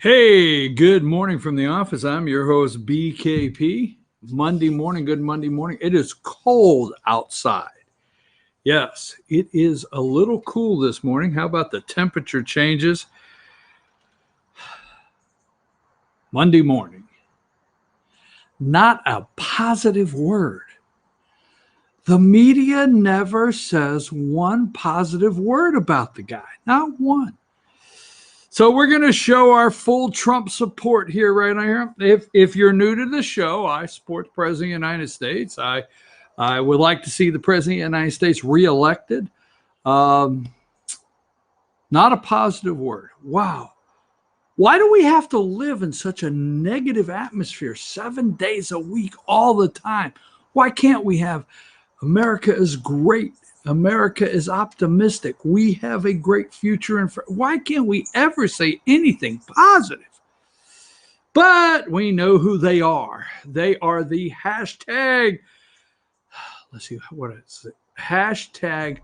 Hey, good morning from the office. I'm your host, BKP. Monday morning, good Monday morning. It is cold outside. Yes, it is a little cool this morning. How about the temperature changes? Monday morning, not a positive word. The media never says one positive word about the guy, not one. So we're going to show our full Trump support here right here. If you're new to the show, I support the President of the United States. I would like to see the President of the United States reelected. Um, Not a positive word. Wow. Why do we have to live in such a negative atmosphere 7 days a week, all the time? Why can't we have America is great? America is optimistic. We have a great future. Why can't we ever say anything positive? But we know who they are. They are the hashtag. Let's see what is it. Hashtag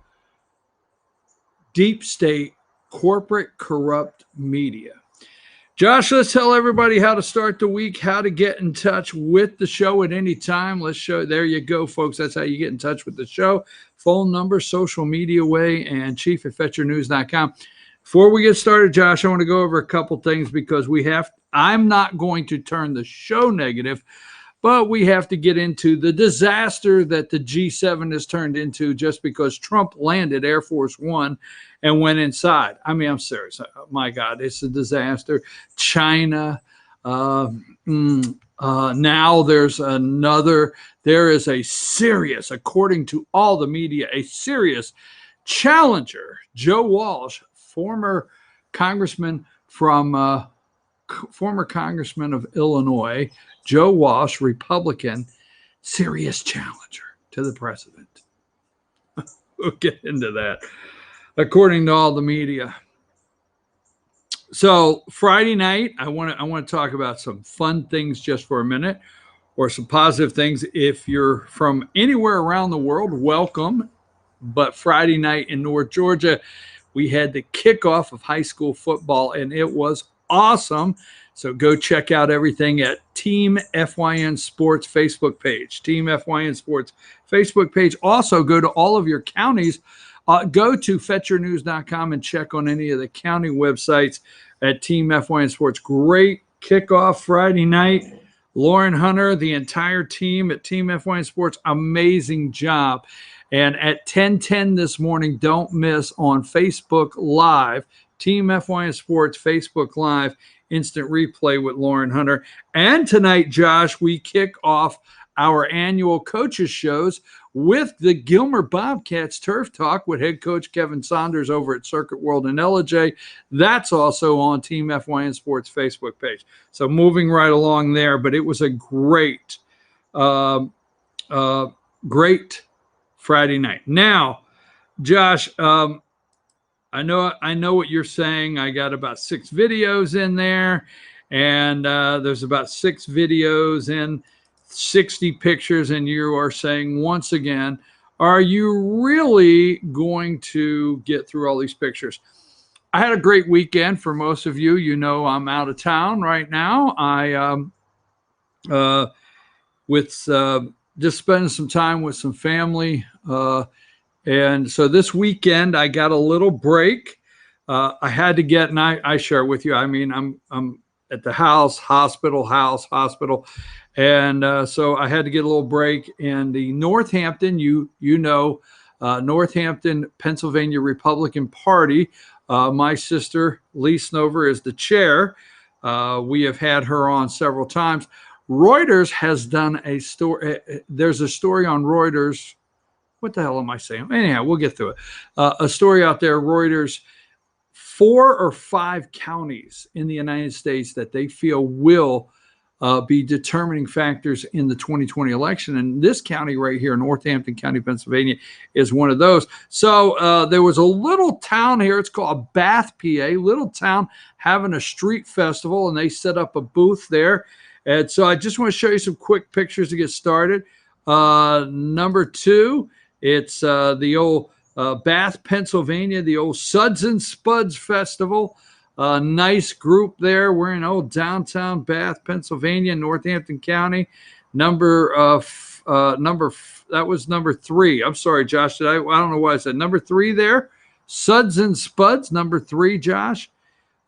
deep state corporate corrupt media. Josh, let's tell everybody how to start the week, how to get in touch with the show at any time. Let's show. There you go, folks. That's how you get in touch with the show. Phone number, social media way, and chief@fetchernews.com. Before we get started, Josh, I want to go over a couple things because I'm not going to turn the show negative, but we have to get into the disaster that the G7 has turned into just because Trump landed Air Force One and went inside. I mean, I'm serious. My God, it's a disaster. China. Now there is a serious, according to all the media, a serious challenger, Joe Walsh, former congressman of Illinois, Joe Walsh, Republican, serious challenger to the president. We'll get into that, according to all the media. So Friday night, I want to talk about some fun things just for a minute, or some positive things. If you're from anywhere around the world, welcome. But Friday night in North Georgia, we had the kickoff of high school football, and it was awesome. So go check out everything at Team FYN Sports Facebook page. Team FYN Sports Facebook page. Also, go to all of your counties. Go to FetcherNews.com and check on any of the county websites at Team FYN Sports. Great kickoff Friday night. Lauren Hunter, the entire team at Team FYN Sports, amazing job. And at 10:10 this morning, don't miss on Facebook Live, Team FYN Sports Facebook Live, instant replay with Lauren Hunter. And tonight, Josh, we kick off our annual coaches shows with the Gilmer Bobcats Turf Talk with head coach Kevin Saunders over at Circuit World in LJ. That's also on Team FYN Sports Facebook page. So moving right along there, but it was a great Friday night. Now, Josh, I know what you're saying. I got about 6 videos in there, and there's about 6 videos in 60 pictures, and you are saying once again, are you really going to get through all these pictures? I had a great weekend. For most of you, you know I'm out of town right now. Just spending some time with some family. And so this weekend I got a little break. I had to get, and I share with you, I mean, I'm at the hospital. And so I had to get a little break. And the Northampton, Northampton, Pennsylvania Republican Party, my sister, Lee Snover, is the chair. We have had her on several times. Reuters has done a story. There's a story on Reuters. What the hell am I saying? Anyhow, we'll get through it. A story out there, Reuters, 4 or 5 counties in the United States that they feel will be determining factors in the 2020 election. And this county right here, Northampton County, Pennsylvania, is one of those. So there was a little town here. It's called Bath, PA, little town having a street festival, and they set up a booth there. And so I just want to show you some quick pictures to get started. Number 2, it's the old Bath, Pennsylvania, the old Suds and Spuds Festival. Nice group there. We're in old downtown Bath, Pennsylvania, Northampton County. That was number 3. I'm sorry, Josh. I don't know why I said number 3 there. Suds and Spuds, number 3, Josh.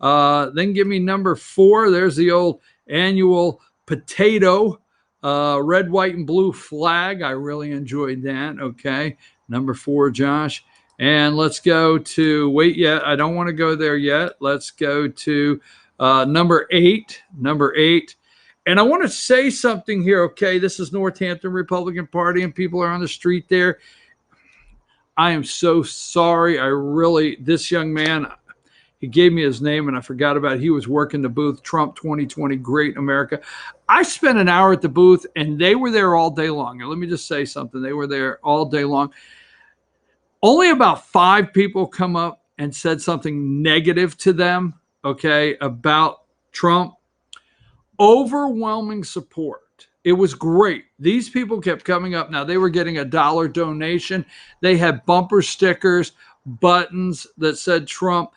Then give me number 4. There's the old annual potato, red, white, and blue flag. I really enjoyed that. Okay. Number 4, Josh. And let's go to, I don't want to go there yet. Let's go to number 8. Number 8. And I want to say something here, okay? This is Northampton Republican Party, and people are on the street there. I am so sorry. This young man, he gave me his name, and I forgot about it. He was working the booth, Trump 2020, Great America. I spent an hour at the booth, and they were there all day long. And let me just say something. They were there all day long. Only about 5 people come up and said something negative to them, okay, about Trump. Overwhelming support. It was great. These people kept coming up. Now, they were getting a $1 donation. They had bumper stickers, buttons that said Trump,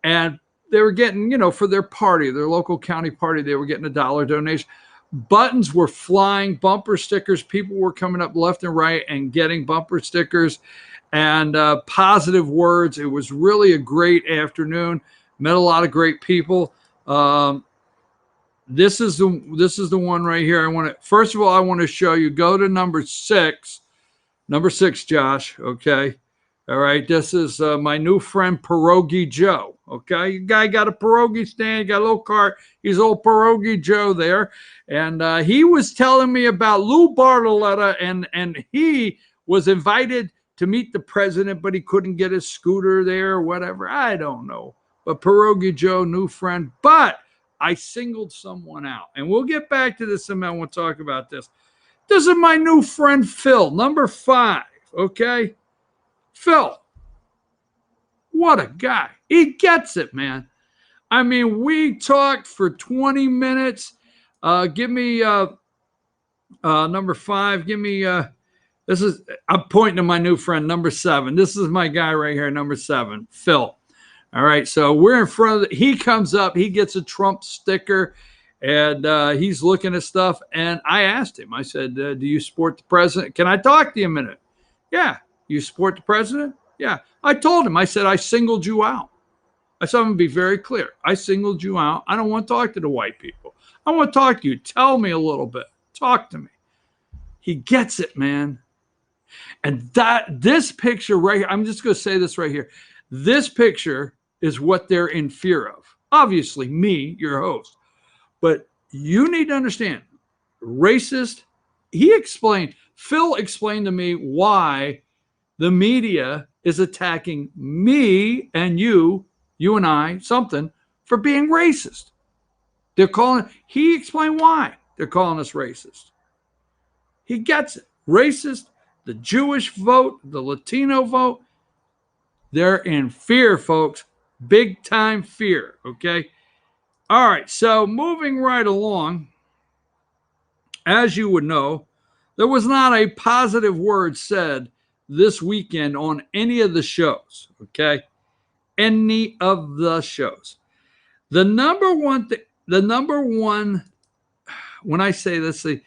and they were getting, for their party, their local county party, they were getting a $1 donation. Buttons were flying, bumper stickers. People were coming up left and right and getting bumper stickers and positive words. It was really a great afternoon. Met a lot of great people. This is the one right here. First of all, I want to show you. Go to number 6. Number 6, Josh. Okay. All right. This is my new friend, Pierogi Joe. Okay. You guy got a pierogi stand, got a little cart. He's old Pierogi Joe there. And he was telling me about Lou Bartoletta, and he was invited to meet the president, but he couldn't get his scooter there or whatever. I don't know. But Pierogi Joe, new friend. But I singled someone out. And we'll get back to this, and we'll talk about this. This is my new friend, Phil, number 5. Okay? Phil. What a guy. He gets it, man. I mean, we talked for 20 minutes. Give me number 5. Give me I'm pointing to my new friend, number 7. This is my guy right here, number 7, Phil. All right, so we're in front of he comes up, he gets a Trump sticker, and he's looking at stuff. And I asked him, I said, do you support the president? Can I talk to you a minute? Yeah. You support the president? Yeah. I told him, I said, I singled you out. I said, I'm going to be very clear. I singled you out. I don't want to talk to the white people. I want to talk to you. Tell me a little bit. Talk to me. He gets it, man. And this picture right here, I'm just going to say this right here. This picture is what they're in fear of. Obviously, me, your host. But you need to understand, racist, Phil explained to me why the media is attacking me and you and I, something, for being racist. He explained why they're calling us racist. He gets it. Racist, the Jewish vote, the Latino vote, they're in fear, folks. Big time fear, okay? All right, so moving right along, as you would know, there was not a positive word said this weekend on any of the shows, okay? Any of the shows. The number one, when I say, let's see,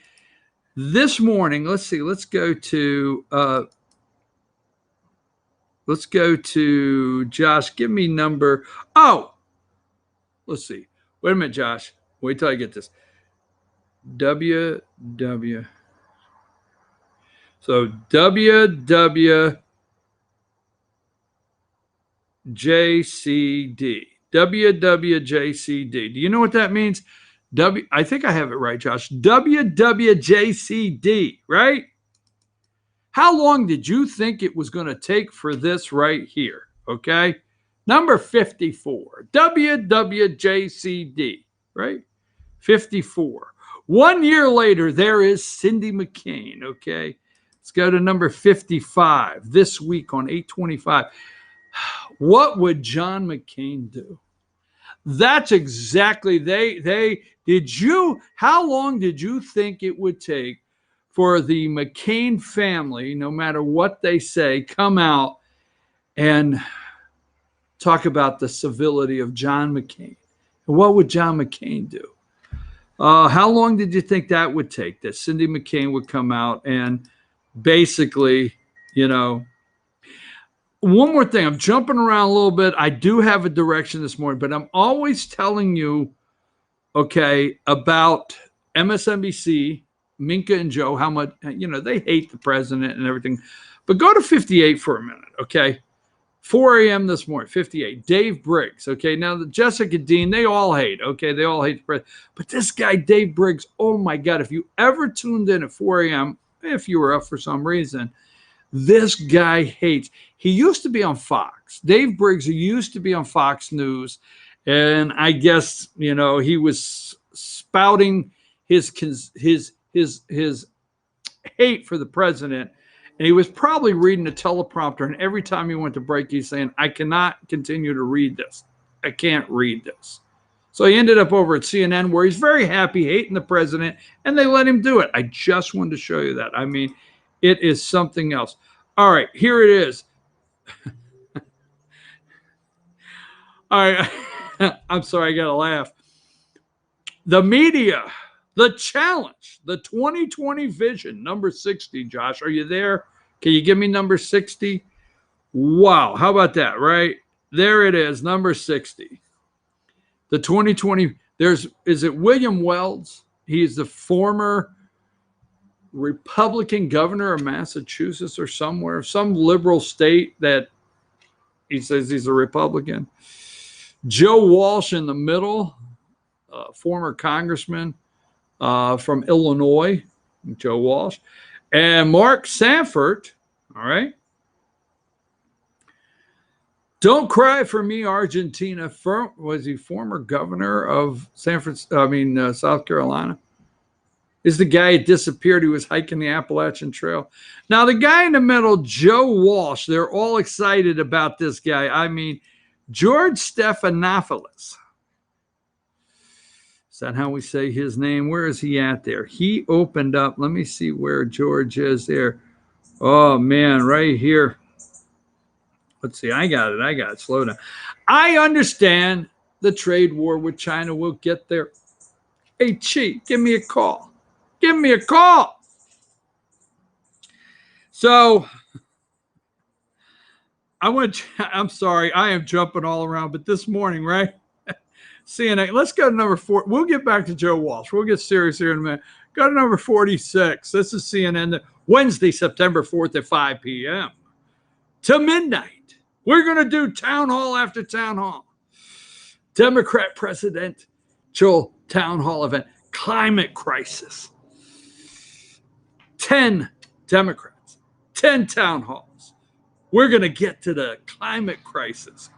this morning, let's go to Josh. Give me let's see. Wait a minute, Josh. Wait till I get this. So WWJCD. WWJCD. Do you know what that means? I think I have it right, Josh. WWJCD, right? How long did you think it was going to take for this right here? Okay. Number 54. WWJCD, right? 54. 1 year later, there is Cindy McCain. Okay. Let's go to number 55 this week on 8/25. What would John McCain do? That's exactly how long did you think it would take for the McCain family, no matter what they say, come out and talk about the civility of John McCain. What would John McCain do? How long did you think that would take? That Cindy McCain would come out and basically, one more thing. I'm jumping around a little bit. I do have a direction this morning, but I'm always telling you, okay, about MSNBC, Minka and Joe, how much, they hate the president and everything. But go to 58 for a minute, okay? 4 a.m. this morning, 58. Dave Briggs, okay? Now, Jessica Dean, they all hate, okay? They all hate the president. But this guy, Dave Briggs, oh my God, if you ever tuned in at 4 a.m., if you were up for some reason, this guy hates. He used to be on Fox. Dave Briggs used to be on Fox News. And I guess, he was spouting his hate for the president. And he was probably reading a teleprompter. And every time he went to break, he's saying, I cannot continue to read this. I can't read this. So he ended up over at CNN where he's very happy hating the president. And they let him do it. I just wanted to show you that. I mean, it is something else. All right, here it is. All right. I'm sorry, I got to laugh. The media, the challenge, the 2020 vision, number 60. Josh, are you there? Can you give me number 60? Wow, how about that, right? There it is, number 60. The 2020, is it William Wells? He's the former Republican governor of Massachusetts or somewhere, some liberal state that he says he's a Republican. Joe Walsh in the middle, former congressman from Illinois, Joe Walsh, and Mark Sanford. All right. Don't cry for me, Argentina. Was he former governor of South Carolina? Is the guy that disappeared who was hiking the Appalachian Trail. Now, the guy in the middle, Joe Walsh, they're all excited about this guy. I mean, George Stephanopoulos. Is that how we say his name? Where is he at there? He opened up. Let me see where George is there. Oh, man, right here. Let's see. I got it. Slow down. I understand the trade war with China will get there. Hey, Chief, give me a call. Give me a call. So I'm sorry, I am jumping all around, but this morning, right? CNN, let's go to number 4. We'll get back to Joe Walsh. We'll get serious here in a minute. Go to number 46. This is CNN, Wednesday, September 4th at 5 p.m. to midnight. We're going to do town hall after town hall. Democrat presidential town hall event, climate crisis. 10 Democrats, 10 town halls. We're going to get to the climate crisis.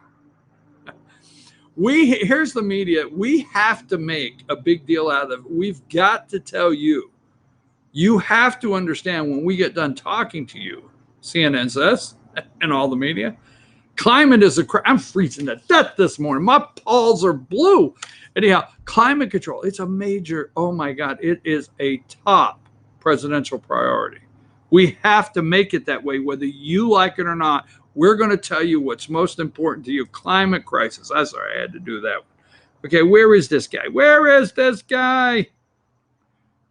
Here's the media. We have to make a big deal out of it. We've got to tell you. You have to understand when we get done talking to you, CNN says, and all the media, climate is I'm freezing to death this morning. My paws are blue. Anyhow, climate control, it's a major, oh my God, it is a top presidential priority. We have to make it that way, whether you like it or not. We're going to tell you what's most important to you. Climate crisis. I'm sorry, I had to do that one. Okay, where is this guy? Where is this guy?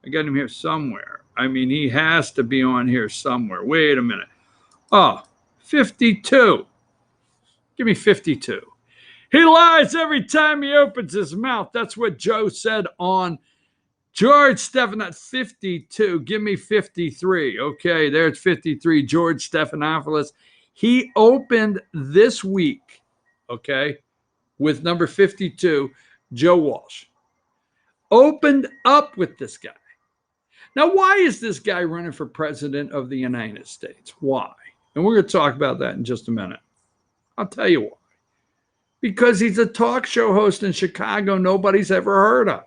I got him here somewhere. I mean, he has to be on here somewhere. Wait a minute. Oh, 52. Give me 52. He lies every time he opens his mouth. That's what Joe said on George Stephanopoulos. 52. Give me 53. Okay, there's 53. George Stephanopoulos. He opened this week, okay, with number 52, Joe Walsh. Opened up with this guy. Now, why is this guy running for president of the United States? Why? And we're going to talk about that in just a minute. I'll tell you why. Because he's a talk show host in Chicago nobody's ever heard of.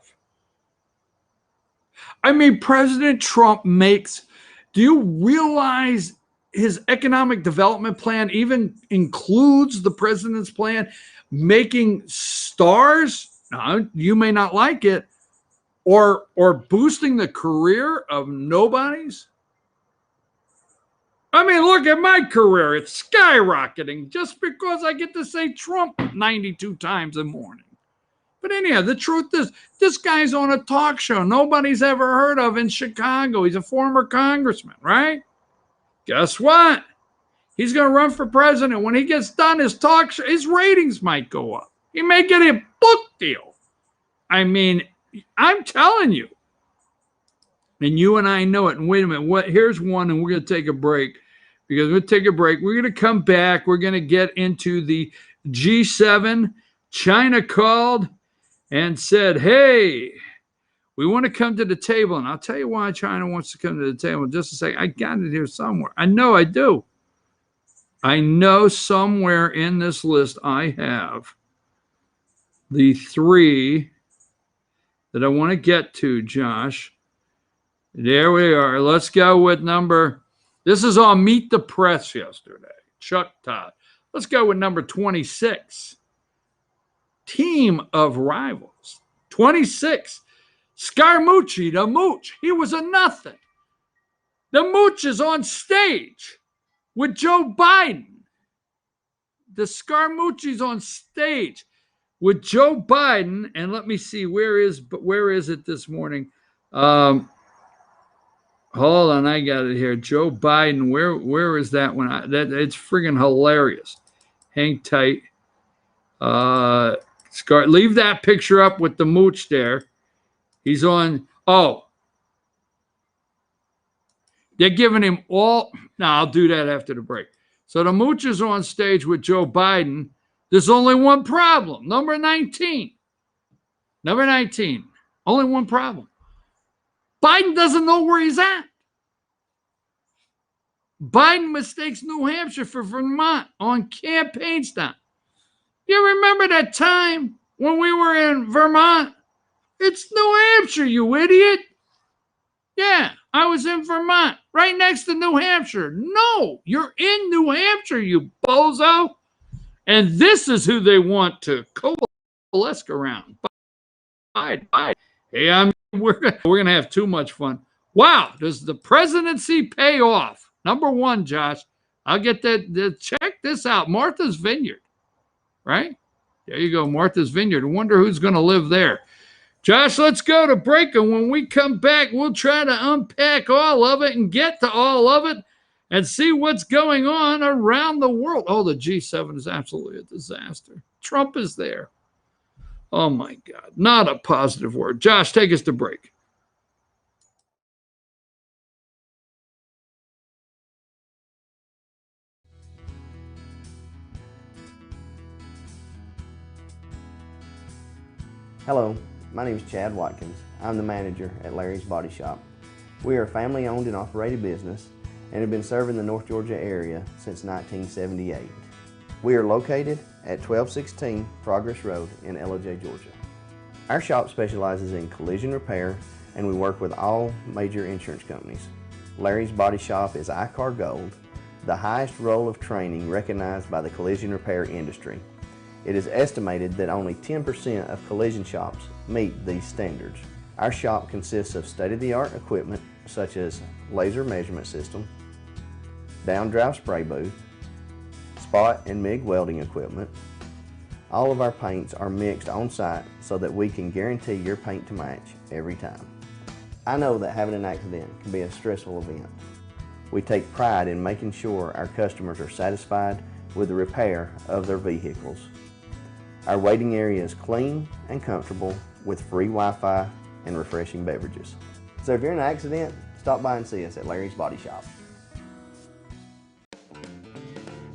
I mean, President Trump do you realize his economic development plan even includes the president's plan making stars? Now, you may not like it, or boosting the career of nobodies. I mean, look at my career. It's skyrocketing just because I get to say Trump 92 times a morning. But anyhow, the truth is, this guy's on a talk show nobody's ever heard of in Chicago. He's a former congressman, right? Guess what? He's going to run for president. When he gets done his talk show, his ratings might go up. He may get a book deal. I mean, I'm telling you. And you and I know it. And wait a minute, here's one, and we're going to take a break. Because we'll take a break. We're going to come back. We're going to get into the G7. China called and said, hey, we want to come to the table. And I'll tell you why China wants to come to the table in just a second. I got it here somewhere. I know I do. I know somewhere in this list I have the three that I want to get to, Josh. There we are. Let's go with number. This is on Meet the Press yesterday. Chuck Todd. Let's go with number 26. Team of Rivals. 26. Scaramucci, the Mooch. He was a nothing. The Mooch is on stage with Joe Biden. The Scaramucci's on stage with Joe Biden. And let me see, where is it this morning? Hold on, I got it here. Joe Biden, where is that one? It's friggin' hilarious. Hang tight. Leave that picture up with the Mooch there. He's on. Oh, they're giving him all. Now I'll do that after the break. So the Mooch is on stage with Joe Biden. There's only one problem. Number 19. Number 19. Only one problem. Biden doesn't know where he's at. Biden mistakes New Hampshire for Vermont on campaign stop. You remember that time when we were in Vermont? It's New Hampshire, you idiot. Yeah, I was in Vermont, right next to New Hampshire. No, you're in New Hampshire, you bozo. And this is who they want to coalesce around. Biden. Hey, we're gonna have too much fun. Wow, does the presidency pay off? Number one, Josh, I'll get that. Check this out, Martha's Vineyard, right? There you go, Martha's Vineyard. I wonder who's going to live there. Josh, let's go to break, and when we come back, we'll try to unpack all of it and get to all of it and see what's going on around the world. Oh, the G7 is absolutely a disaster. Trump is there. Oh, my God. Not a positive word. Josh, take us to break. Hello, my name is Chad Watkins. I'm the manager at Larry's Body Shop. We are a family-owned and operated business and have been serving the North Georgia area since 1978. We are located at 1216 Progress Road in LOJ, Georgia. Our shop specializes in collision repair and we work with all major insurance companies. Larry's Body Shop is ICAR Gold, the highest role of training recognized by the collision repair industry. It is estimated that only 10% of collision shops meet these standards. Our shop consists of state-of-the-art equipment such as laser measurement system, down-drive spray booth, spot and MIG welding equipment. All of our paints are mixed on-site so that we can guarantee your paint to match every time. I know that having an accident can be a stressful event. We take pride in making sure our customers are satisfied with the repair of their vehicles. Our waiting area is clean and comfortable with free Wi-Fi and refreshing beverages. So if you're in an accident, stop by and see us at Larry's Body Shop.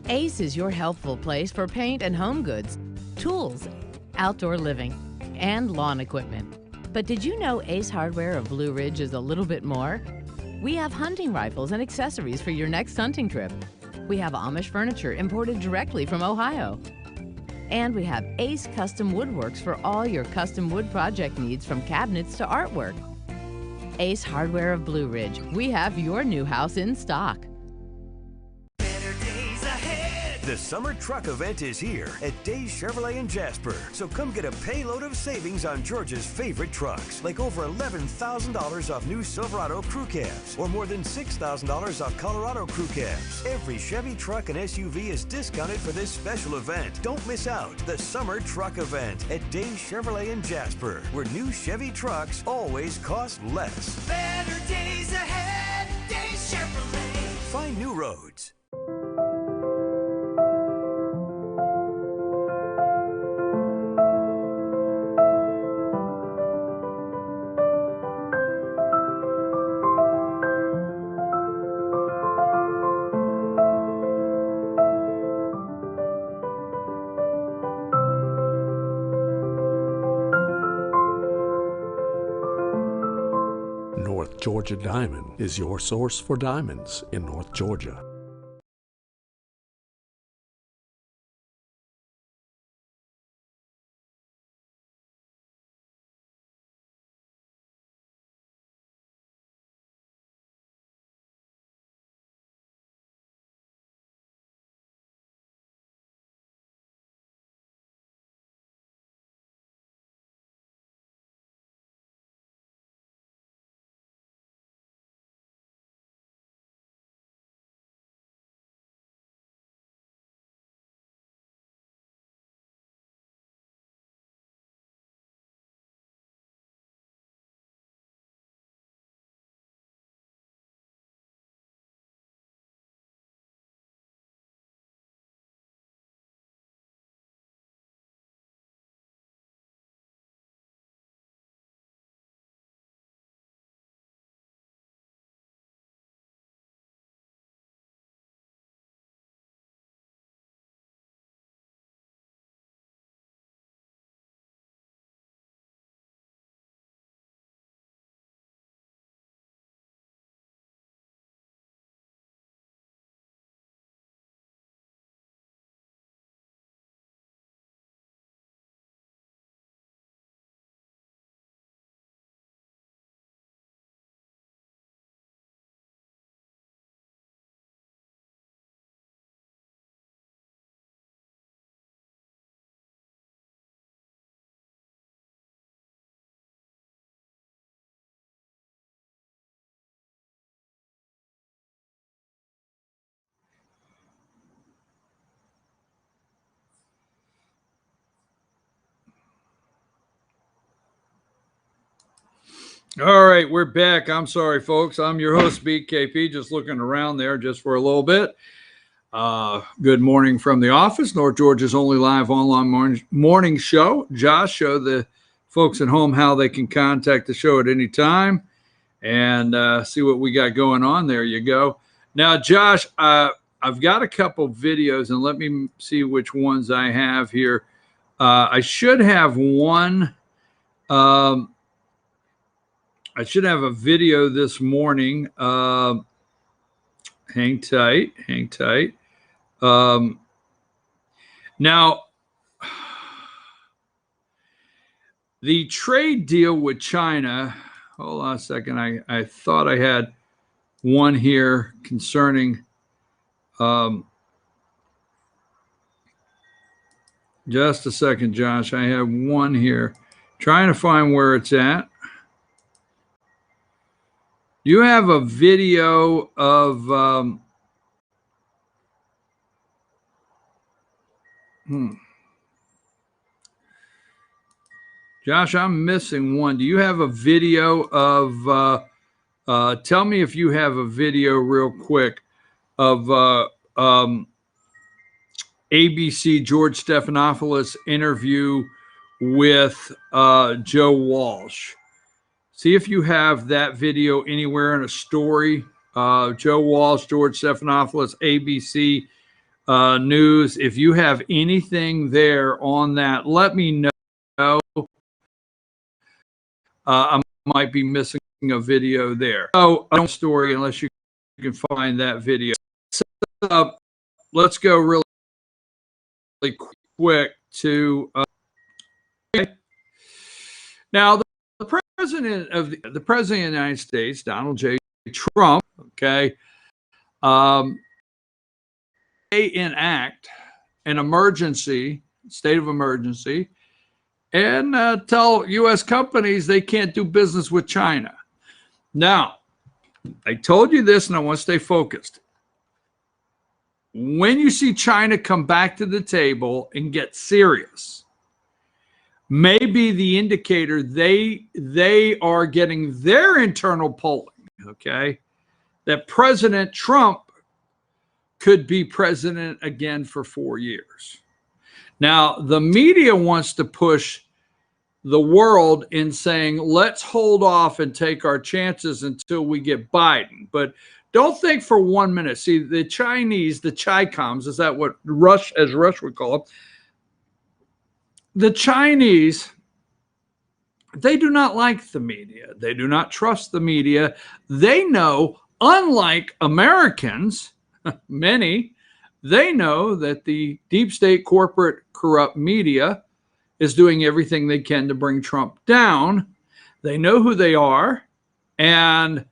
Ace is your helpful place for paint and home goods, tools, outdoor living, and lawn equipment. But did you know Ace Hardware of Blue Ridge is a little bit more? We have hunting rifles and accessories for your next hunting trip. We have Amish furniture imported directly from Ohio. And we have Ace Custom Woodworks for all your custom wood project needs, from cabinets to artwork. Ace Hardware of Blue Ridge, we have your new house in stock. Better days ahead. The summer truck event is here at Days Chevrolet in Jasper. So come get a payload of savings on Georgia's favorite trucks, like over $11,000 off new Silverado crew cabs, or more than $6,000 off Colorado crew cabs. Every Chevy truck and SUV is discounted for this special event. Don't miss out. The summer truck event at Days Chevrolet in Jasper, where new Chevy trucks always cost less. Better days ahead, Days Chevrolet. Find new roads. North Georgia Diamond is your source for diamonds in North Georgia. All right, we're back. I'm sorry, folks. I'm your host, BKP, just looking around there just for a little bit. Good morning from the office, North Georgia's only live online morning show. Josh, show the folks at home how they can contact the show at any time and see what we got going on. There you go. Now, Josh, I've got a couple videos, and let me see which ones I have here. I should have one. I should have a video this morning. Hang tight. Now, the trade deal with China, hold on a second. I thought I had one here concerning just a second, Josh. I have one here. Trying to find where it's at. You have a video of Josh, I'm missing one. Do you have a video of tell me if you have a video real quick of ABC George Stephanopoulos interview with Joe Walsh. See if you have that video anywhere in a story. Joe Walsh, George Stephanopoulos, ABC News. If you have anything there on that, let me know. I might be missing a video there. Oh, I don't story unless you can find that video. So, let's go really quick to now the president of the United States, Donald J. Trump, okay, enact an emergency, state of emergency, and tell U.S. companies they can't do business with China. Now, I told you this, and I want to stay focused. When you see China come back to the table and get serious, maybe the indicator they are getting their internal polling, okay, that President Trump could be president again for 4 years. Now, the media wants to push the world in saying, let's hold off and take our chances until we get Biden. But don't think for 1 minute. See, the Chinese, the Chi-Coms, is that what Rush would call them? The Chinese, they do not like the media. They do not trust the media. They know, unlike Americans, many, they know that the deep state corporate corrupt media is doing everything they can to bring Trump down. They know who they are. And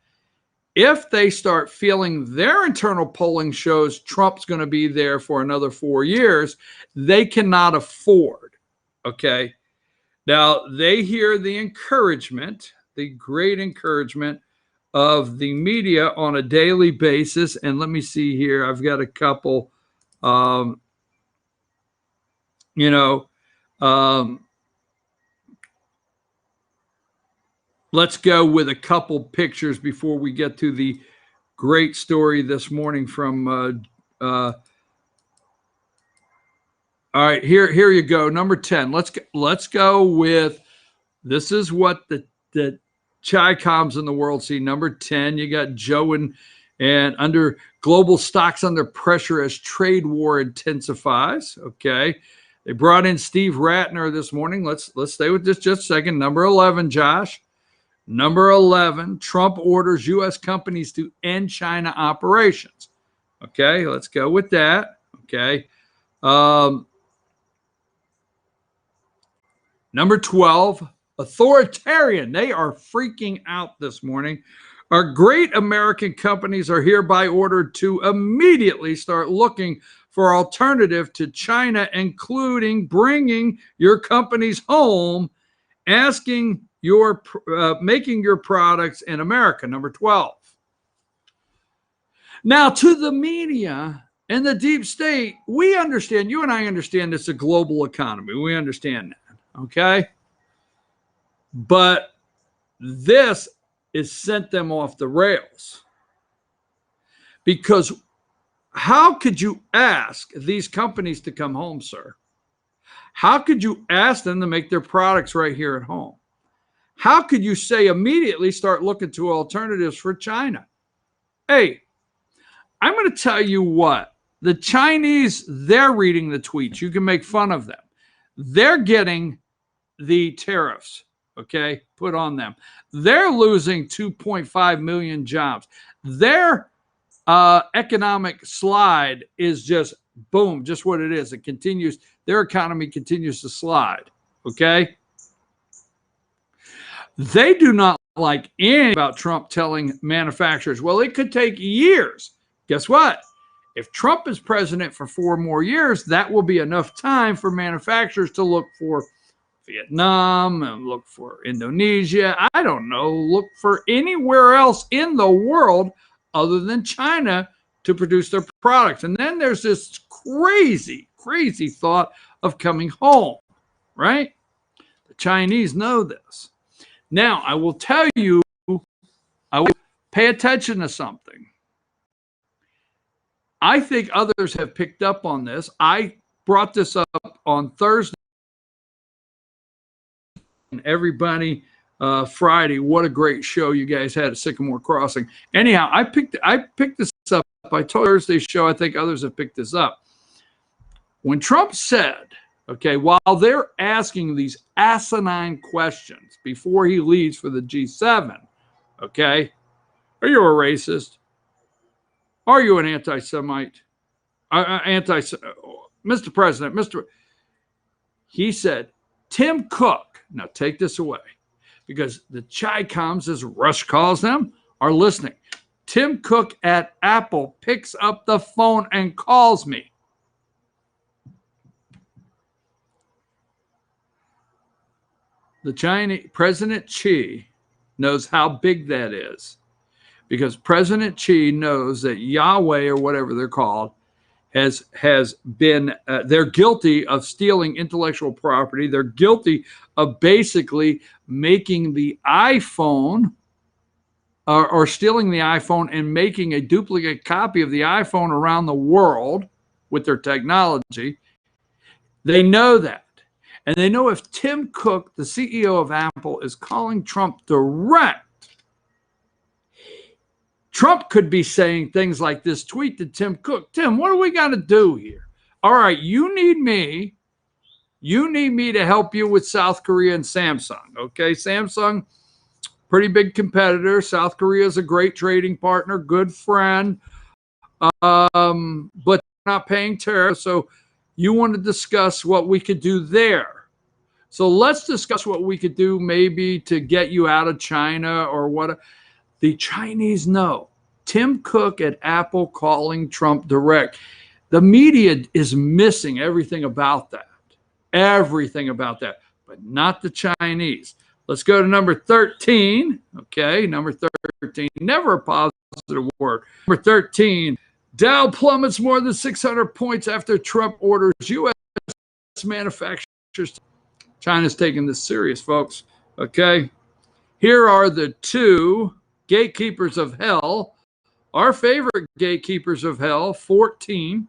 if they start feeling their internal polling shows Trump's going to be there for another 4 years, they cannot afford. Okay. Now they hear the encouragement, the great encouragement of the media on a daily basis. And let me see here. I've got a couple, let's go with a couple pictures before we get to the great story this morning from, all right, here you go. Number 10. Let's go with, this is what the Chi-Coms in the world see. Number 10, you got Joe and under global stocks under pressure as trade war intensifies. Okay. They brought in Steve Ratner this morning. Let's stay with this just a second. Number 11, Josh. Number 11, Trump orders U.S. companies to end China operations. Okay, let's go with that. Okay. Number 12, authoritarian. They are freaking out this morning. Our great American companies are hereby ordered to immediately start looking for alternative to China, including bringing your companies home, making your products in America. Number 12. Now, to the media and the deep state, we understand, you and I understand it's a global economy. We understand that, okay? But this is sent them off the rails. Because how could you ask these companies to come home, sir? How could you ask them to make their products right here at home? How could you say immediately start looking to alternatives for China? Hey, I'm going to tell you what. The Chinese, they're reading the tweets. You can make fun of them. They're getting the tariffs, okay, put on them. They're losing 2.5 million jobs. Their economic slide is just boom, just what it is. It continues. Their economy continues to slide, okay? They do not like anything about Trump telling manufacturers, well, it could take years. Guess what? If Trump is president for 4 more years, that will be enough time for manufacturers to look for Vietnam and look for Indonesia. I don't know, look for anywhere else in the world other than China to produce their products. And then there's this crazy, crazy thought of coming home, right? The Chinese know this. Now, I will tell you, I will pay attention to something. I think others have picked up on this. I brought this up on Thursday. And everybody, Friday, what a great show you guys had at Sycamore Crossing. Anyhow, I picked this up. I told Thursday's show, I think others have picked this up. When Trump said, okay, while they're asking these asinine questions before he leaves for the G7, okay, are you a racist? Are you an anti-Semite? Mr. President, he said, Tim Cook, now take this away, because the Chi-Coms, as Rush calls them, are listening. Tim Cook at Apple picks up the phone and calls me. The Chinese President Xi knows how big that is, because President Xi knows that Yahweh, or whatever they're called, has been, they're guilty of stealing intellectual property. They're guilty of basically making the iPhone or stealing the iPhone and making a duplicate copy of the iPhone around the world with their technology. They know that. And they know if Tim Cook, the CEO of Apple, is calling Trump direct, Trump could be saying things like this tweet to Tim Cook. Tim, what do we got to do here? All right, you need me to help you with South Korea and Samsung. Okay, Samsung, pretty big competitor. South Korea is a great trading partner, good friend, but not paying tariffs. So you want to discuss what we could do there. So let's discuss what we could do maybe to get you out of China or what. The Chinese know. Tim Cook at Apple calling Trump direct. The media is missing everything about that. Everything about that, but not the Chinese. Let's go to number 13. Okay, number 13. Never a positive word. Number 13. Dow plummets more than 600 points after Trump orders U.S. manufacturers. China's taking this serious, folks. Okay. Here are the two gatekeepers of hell. Our favorite gatekeepers of hell, 14.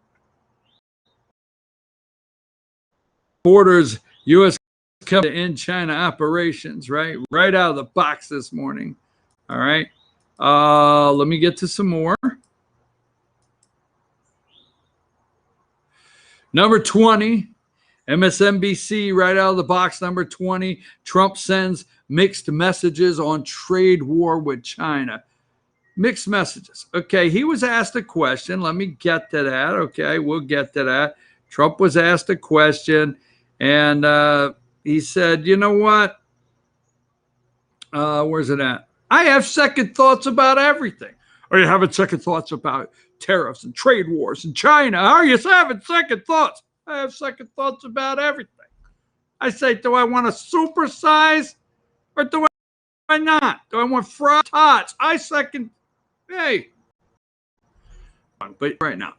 Orders U.S. company to end China operations, right? Right out of the box this morning. All right. Let me get to some more. Number 20, MSNBC, right out of the box, number 20. Trump sends mixed messages on trade war with China. Mixed messages. Okay, he was asked a question. Let me get to that. Okay, we'll get to that. Trump was asked a question, and he said, you know what? Where's it at? I have second thoughts about everything. Are you having second thoughts about tariffs and trade wars in China? Are you having second thoughts? I have second thoughts about everything. I say, do I want to supersize or do I not? Do I want fried tots? I second. Hey. But right now.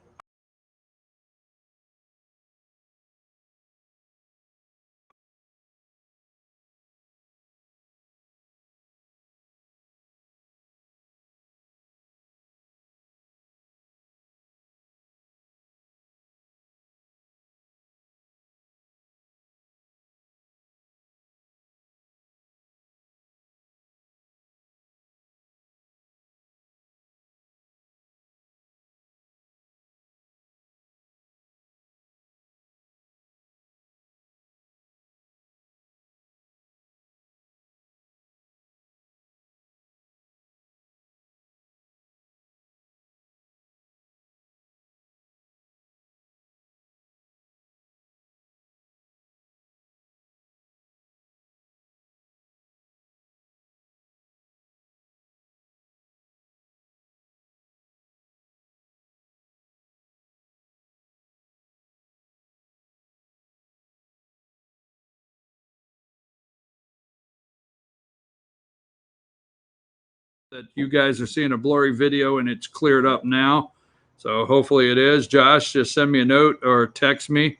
That you guys are seeing a blurry video and it's cleared up now. So hopefully it is. Josh, just send me a note or text me.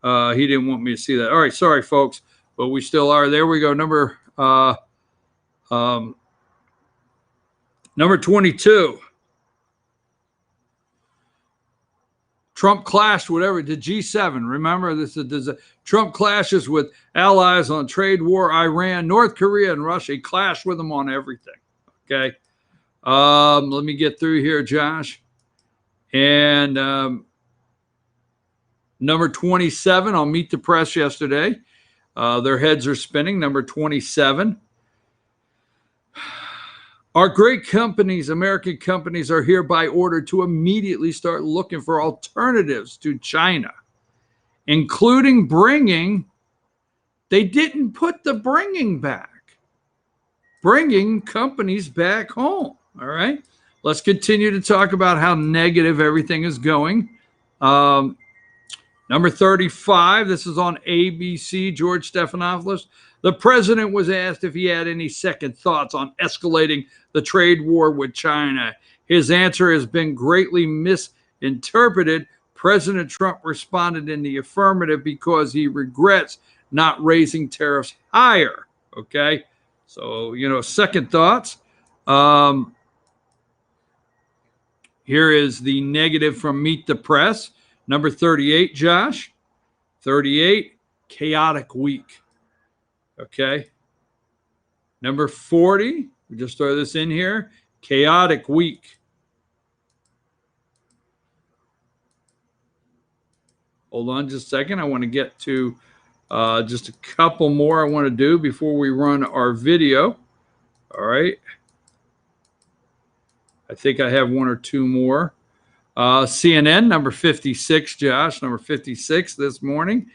He didn't want me to see that. All right, sorry, folks, but we still are. There we go. Number 22. Trump clashed whatever the G7. Remember, this is Trump clashes with allies on trade war, Iran, North Korea, and Russia. He clashed with them on everything. Okay. Let me get through here, Josh. And number 27 on Meet the Press yesterday. Their heads are spinning. Number 27. Our great companies, American companies, are hereby ordered to immediately start looking for alternatives to China, including bringing. They didn't put the bringing back. Bringing companies back home. All right. let's continue to talk about how negative everything is going. Number 35, this is on ABC, George Stephanopoulos. The president was asked if he had any second thoughts on escalating the trade war with China. His answer has been greatly misinterpreted. President Trump responded in the affirmative because he regrets not raising tariffs higher. Okay, so, second thoughts. Here is the negative from Meet the Press. Number 38, Josh. 38, chaotic week. Okay. Number 40, we just throw this in here. Chaotic week. Hold on just a second. I want to get to just a couple more I want to do before we run our video. All right. I think I have one or two more. CNN, number 56, Josh, number 56 this morning.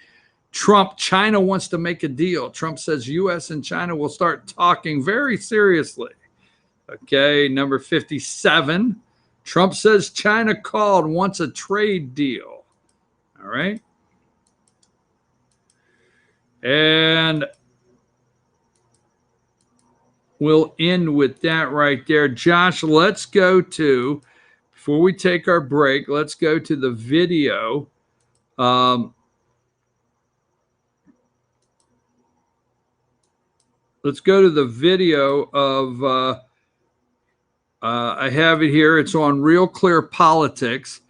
Trump, China wants to make a deal. Trump says U.S. and China will start talking very seriously. Okay, number 57. Trump says China called, wants a trade deal. All right. And we'll end with that right there. Josh, let's go to, before we take our break, let's go to the video. Let's go to the video of, I have it here. It's on Real Clear Politics,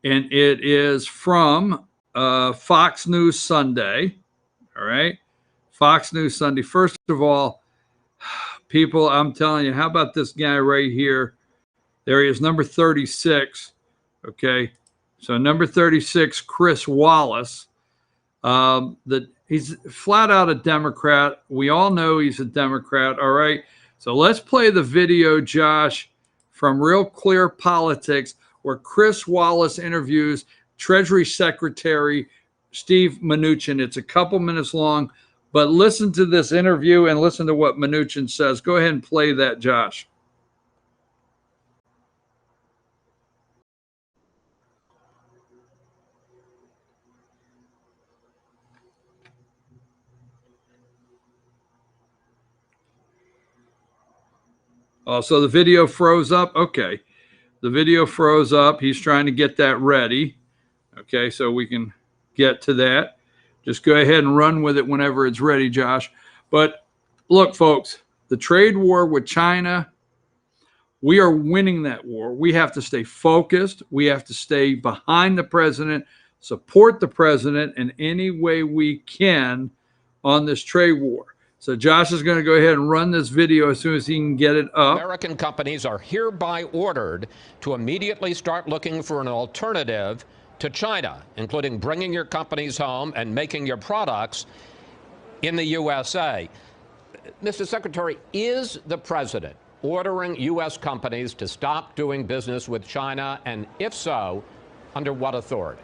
and it is from Fox News Sunday. All right. Fox News Sunday. First of all, people, I'm telling you, how about this guy right here? There he is, number 36. Okay. So number 36, Chris Wallace. He's flat out a Democrat. We all know he's a Democrat. All right. So let's play the video, Josh, from Real Clear Politics, where Chris Wallace interviews Treasury Secretary Steve Mnuchin. It's a couple minutes long, but listen to this interview and listen to what Mnuchin says. Go ahead and play that, Josh. Oh, so the video froze up. Okay. The video froze up. He's trying to get that ready. Okay, so we can get to that. Just go ahead and run with it whenever it's ready, Josh. But look, folks, the trade war with China, we are winning that war. We have to stay focused. We have to stay behind the president, support the president in any way we can on this trade war. So Josh is going to go ahead and run this video as soon as he can get it up. American companies are hereby ordered to immediately start looking for an alternative to China, including bringing your companies home and making your products in the USA. Mr. Secretary, is the president ordering U.S. companies to stop doing business with China? And if so, under what authority?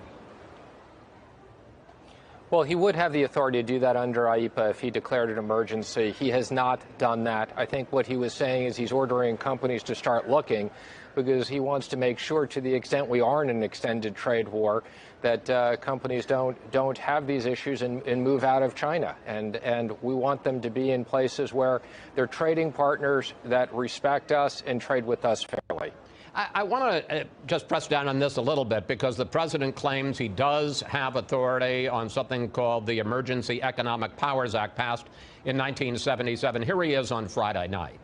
Well, he would have the authority to do that under IEEPA if he declared an emergency. He has not done that. I think what he was saying is he's ordering companies to start looking because he wants to make sure, to the extent we are in an extended trade war, that companies don't have these issues and move out of China. And we want them to be in places where they're trading partners that respect us and trade with us fairly. I want to just press down on this a little bit, because the president claims he does have authority on something called the Emergency Economic Powers Act, passed in 1977. Here he is on Friday night.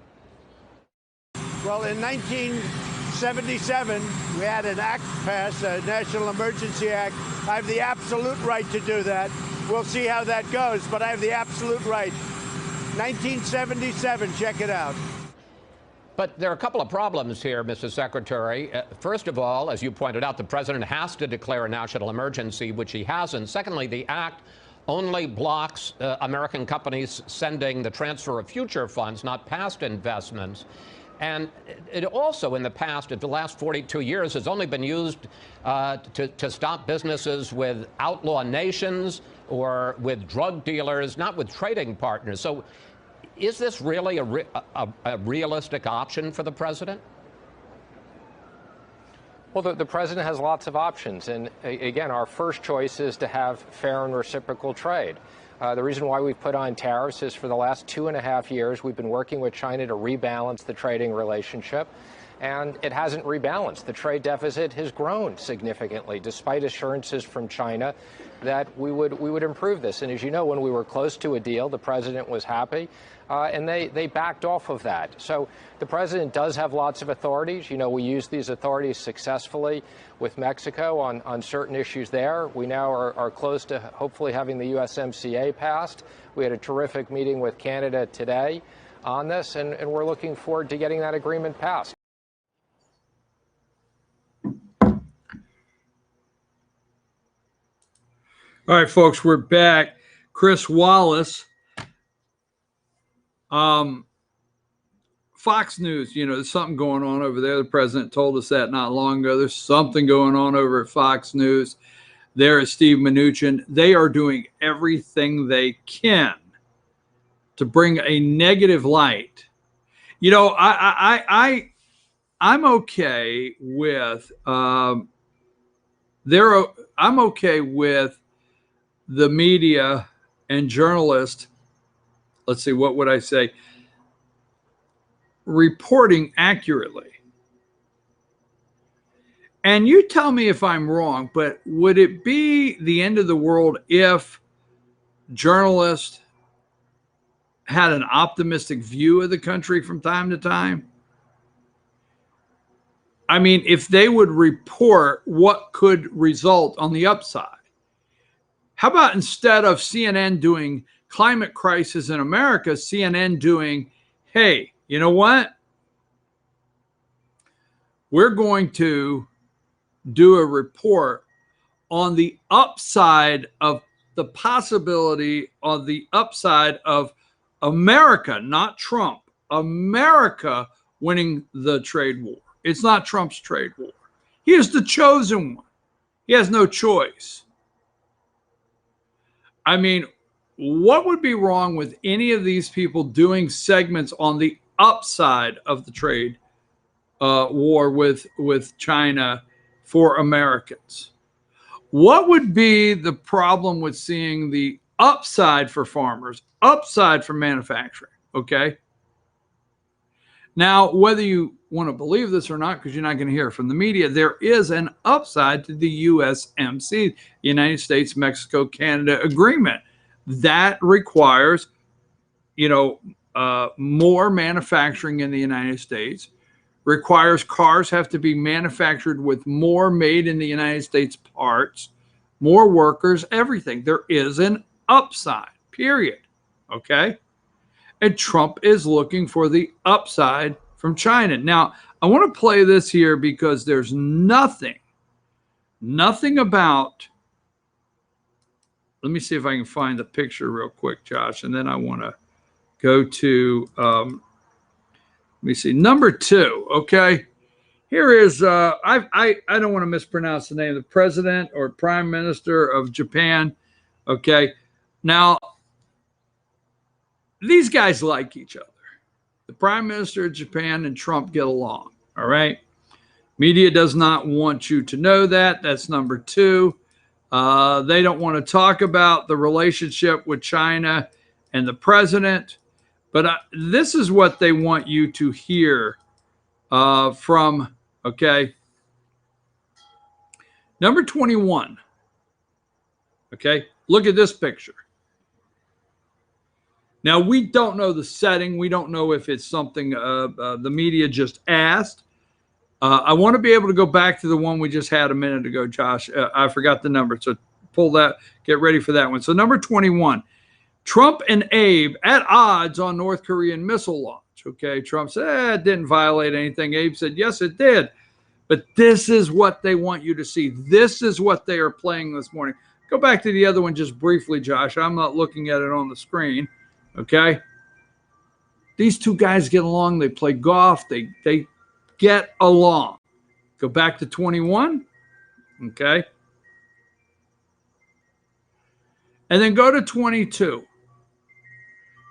Well, in 1977, we had an act passed, a National Emergency Act. I have the absolute right to do that. We'll see how that goes, but I have the absolute right. 1977, check it out. But there are a couple of problems here, Mr. Secretary. First of all, as you pointed out, the president has to declare a national emergency, which he hasn't. Secondly, the act only blocks American companies sending the transfer of future funds, not past investments. And it also, in the past, in the last 42 years, has only been used to stop businesses with outlaw nations or with drug dealers, not with trading partners. So is this really a realistic option for the president? Well, the president has lots of options. And again, our first choice is to have fair and reciprocal trade. The reason why we've put on tariffs is for the last 2.5 years, we've been working with China to rebalance the trading relationship. And it hasn't rebalanced. The trade deficit has grown significantly, despite assurances from China that we would improve this. And as you know, when we were close to a deal, the president was happy, and they backed off of that. So the president does have lots of authorities. You know, we use these authorities successfully with Mexico on certain issues there. We now are close to hopefully having the USMCA passed. We had a terrific meeting with Canada today on this, and we're looking forward to getting that agreement passed. All right, folks, we're back. Chris Wallace, Fox News, you know, there's something going on over there. The president told us that not long ago. There's something going on over at Fox News. There is Steve Mnuchin. They are doing everything they can to bring a negative light. You know, I'm okay with I'm okay with the media and journalists, let's see, what would I say, reporting accurately. And you tell me if I'm wrong, but would it be the end of the world if journalists had an optimistic view of the country from time to time? I mean, if they would report what could result on the upside. How about instead of CNN doing climate crisis in America, CNN doing, hey, you know what? We're going to do a report on the upside of the possibility on the upside of America, not Trump, America winning the trade war. It's not Trump's trade war. He is the chosen one. He has no choice. I mean, what would be wrong with any of these people doing segments on the upside of the trade war with China for Americans? What would be the problem with seeing the upside for farmers, upside for manufacturing? Okay. Now, whether you want to believe this or not, because you're not going to hear it from the media, there is an upside to the USMC, the United States, Mexico, Canada agreement. That requires, you know, more manufacturing in the United States, requires cars have to be manufactured with more made in the United States parts, more workers, everything. There is an upside, period. Okay. And Trump is looking for the upside from China. Now, I want to play this here because there's nothing about, let me see if I can find the picture real quick, Josh, and then I want to go to, let me see, number 2, okay? Here is, I don't want to mispronounce the name, the president or prime minister of Japan, okay? Now, these guys like each other. The prime minister of Japan and Trump get along, all right? Media does not want you to know that. That's number 2. They don't want to talk about the relationship with China and the president. But this is what they want you to hear from, okay? Number 21, okay? Look at this picture. Now, we don't know the setting. We don't know if it's something the media just asked. I want to be able to go back to the one we just had a minute ago, Josh. I forgot the number, so pull that, get ready for that one. So number 21, Trump and Abe at odds on North Korean missile launch. Okay, Trump said it didn't violate anything. Abe said, yes, it did. But this is what they want you to see. This is what they are playing this morning. Go back to the other one just briefly, Josh. I'm not looking at it on the screen. Okay. These two guys get along. They play golf. They get along. Go back to 21. Okay. And then go to 22.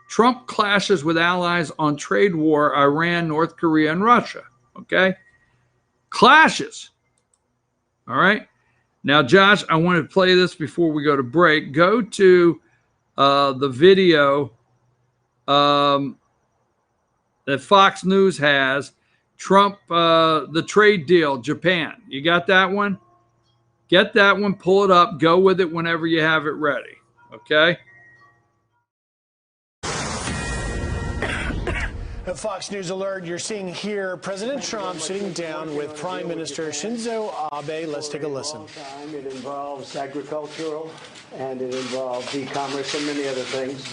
Trump clashes with allies on trade war, Iran, North Korea, and Russia. Okay. Clashes. All right. Now, Josh, I want to play this before we go to break. Go to the video that Fox News has. Trump, the trade deal, Japan. You got that one? Get that one, pull it up, go with it whenever you have it ready. Okay? At Fox News Alert, you're seeing here President Trump sitting down with Prime Minister Shinzo Abe. Let's take a listen. It involves agricultural and it involves e-commerce and many other things.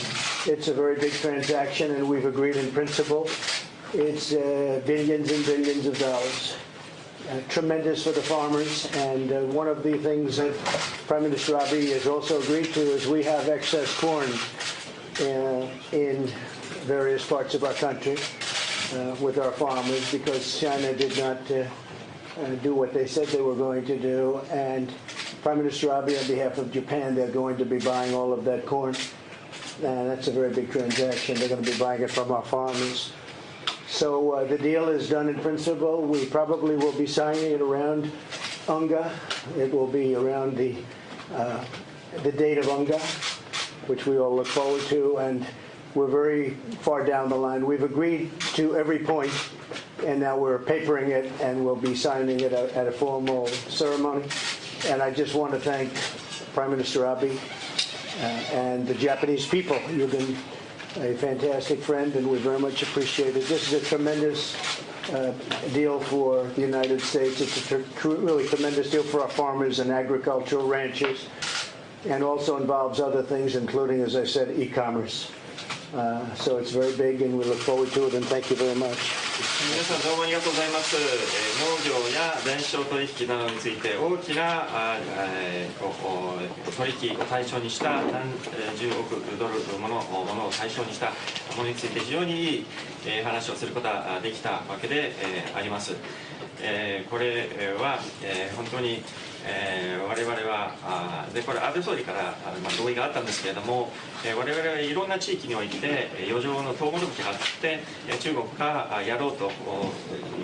It's a very big transaction and we've agreed in principle. It's billions and billions of dollars. Tremendous for the farmers, and one of the things that Prime Minister Abe has also agreed to is we have excess corn in various parts of our country with our farmers because China did not do what they said they were going to do, and Prime Minister Abe, on behalf of Japan, they're going to be buying all of that corn, and that's a very big transaction. They're going to be buying it from our farmers. So the deal is done in principle. We probably will be signing it around UNGA. It will be around the date of UNGA, which we all look forward to, and we're very far down the line. We've agreed to every point, and now we're papering it, and we'll be signing it at a formal ceremony. And I just want to thank Prime Minister Abe and the Japanese people. You've been a fantastic friend, and we very much appreciate it. This is a tremendous deal for the United States. It's a really tremendous deal for our farmers and agricultural ranchers, and also involves other things, including, as I said, e-commerce. So it's very big, and we look forward to it, and thank you very much. 皆さんどうもありがとうございます。農業や電商取引などについて大きな取引を対象にした10億ドルものを対象にしたものについて非常にいい話をすることができたわけであります。これは本当に我々はこれ安倍総理から同意があったんですけれども、我々はいろんな地域において余剰のトウモロコシがあって中国がやろうと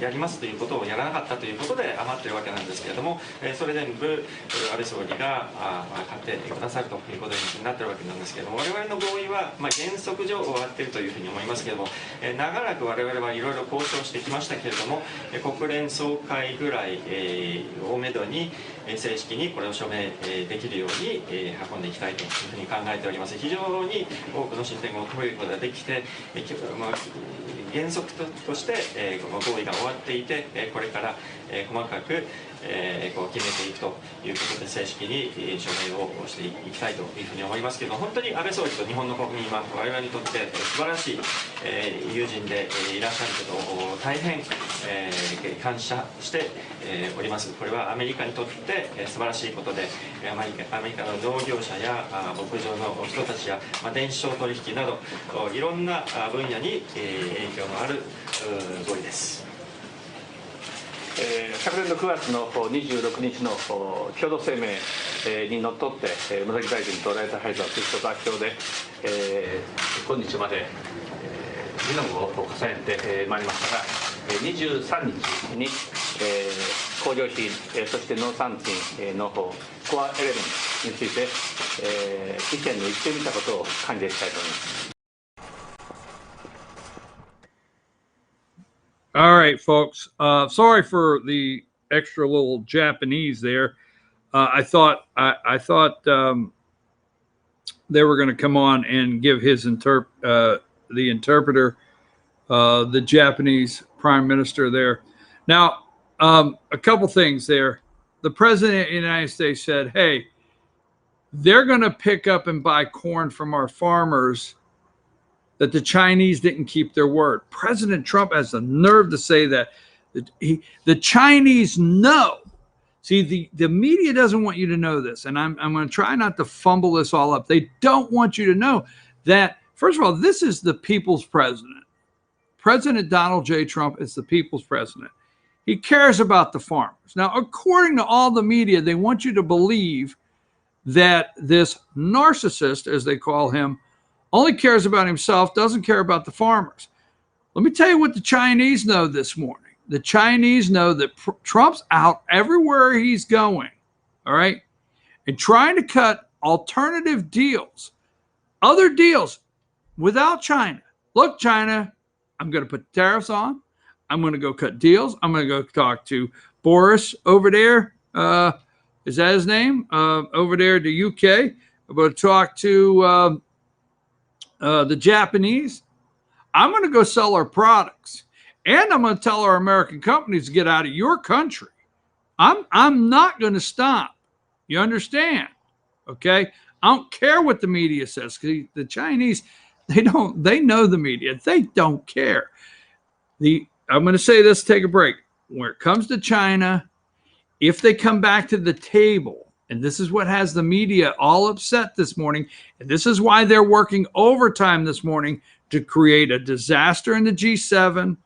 やりますということをやらなかったということで余っているわけなんですけれども、それ全部安倍総理が買ってくださるということになっているわけなんですけれども、我々の合意は原則上終わっているというふうに思いますけれども、長らく我々はいろいろ交渉してきましたけれども、国連総会ぐらいをめどに正式にこれを署名できるように運んでいきたいというふうに考えております。非常に多くの進展を遂げることができて、原則としてこの合意が終わっていて、これから細かく決めていくということで正式に署名をしていきたいというふうに思いますけど、本当に安倍総理と日本の国民は我々にとって素晴らしい友人でいらっしゃることを大変感謝しております。これはアメリカにとって素晴らしいことで、アメリカの農業者や牧場の人たちや電商取引などいろんな分野に影響のある合意です。昨年の9月の26日の共同声明にのっとって村木大臣とライトハイザーという座標で今日まで議論を重ねてまいりましたが、23日に工業品そして農産品のコアエレメントについて意見の一致を見たことを歓迎したいと思います。All right, folks. Sorry for the extra little Japanese there. I thought they were going to come on and give his the interpreter, the Japanese Prime Minister there. Now, a couple things there. The President of the United States said, "Hey, they're going to pick up and buy corn from our farmers." That the Chinese didn't keep their word. President Trump has the nerve to say that. The Chinese know. See, the media doesn't want you to know this, and I'm going to try not to fumble this all up. They don't want you to know that, first of all, this is the people's president. President Donald J. Trump is the people's president. He cares about the farmers. Now, according to all the media, they want you to believe that this narcissist, as they call him, only cares about himself, doesn't care about the farmers. Let me tell you what the Chinese know this morning. the Chinese know that Trump's out everywhere he's going, all right, and trying to cut alternative deals, other deals without China. Look, China, I'm going to put tariffs on. I'm going to go cut deals. I'm going to go talk to Boris over there. Is that his name? Over there, the UK. I'm going to talk to the Japanese. I'm going to go sell our products. And I'm going to tell our American companies to get out of your country. I'm not going to stop. You understand? Okay? I don't care what the media says. The Chinese, they know the media. They don't care. I'm going to say this, take a break. When it comes to China, if they come back to the table, and this is what has the media all upset this morning, and this is why they're working overtime this morning to create a disaster in the G7,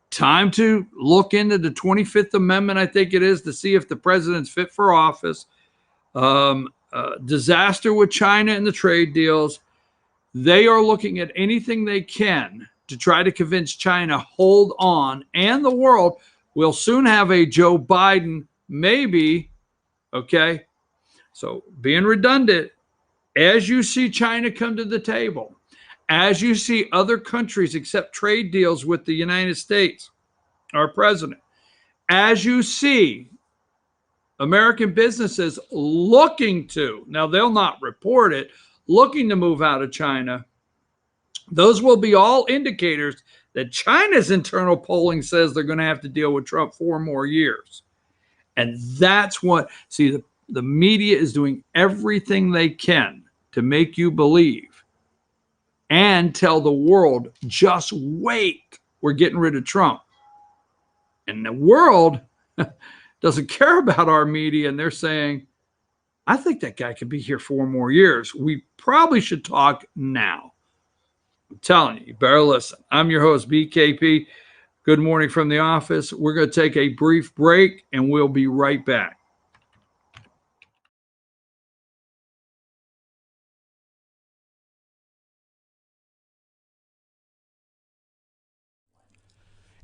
time to look into the 25th Amendment, I think it is, to see if the president's fit for office, disaster with China and the trade deals. They are looking at anything they can to try to convince China, hold on, and the world will soon have a Joe Biden, maybe, okay? So being redundant, as you see China come to the table, as you see other countries accept trade deals with the United States, our president, as you see American businesses looking to, now they'll not report it, looking to move out of China, those will be all indicators that China's internal polling says they're going to have to deal with Trump 4 more years. And that's what, see, the media is doing everything they can to make you believe and tell the world, just wait, we're getting rid of Trump. And the world doesn't care about our media, and they're saying, I think that guy could be here 4 more years. We probably should talk now. I'm telling you, you better listen. I'm your host, BKP. Good morning from the office. We're going to take a brief break, and we'll be right back.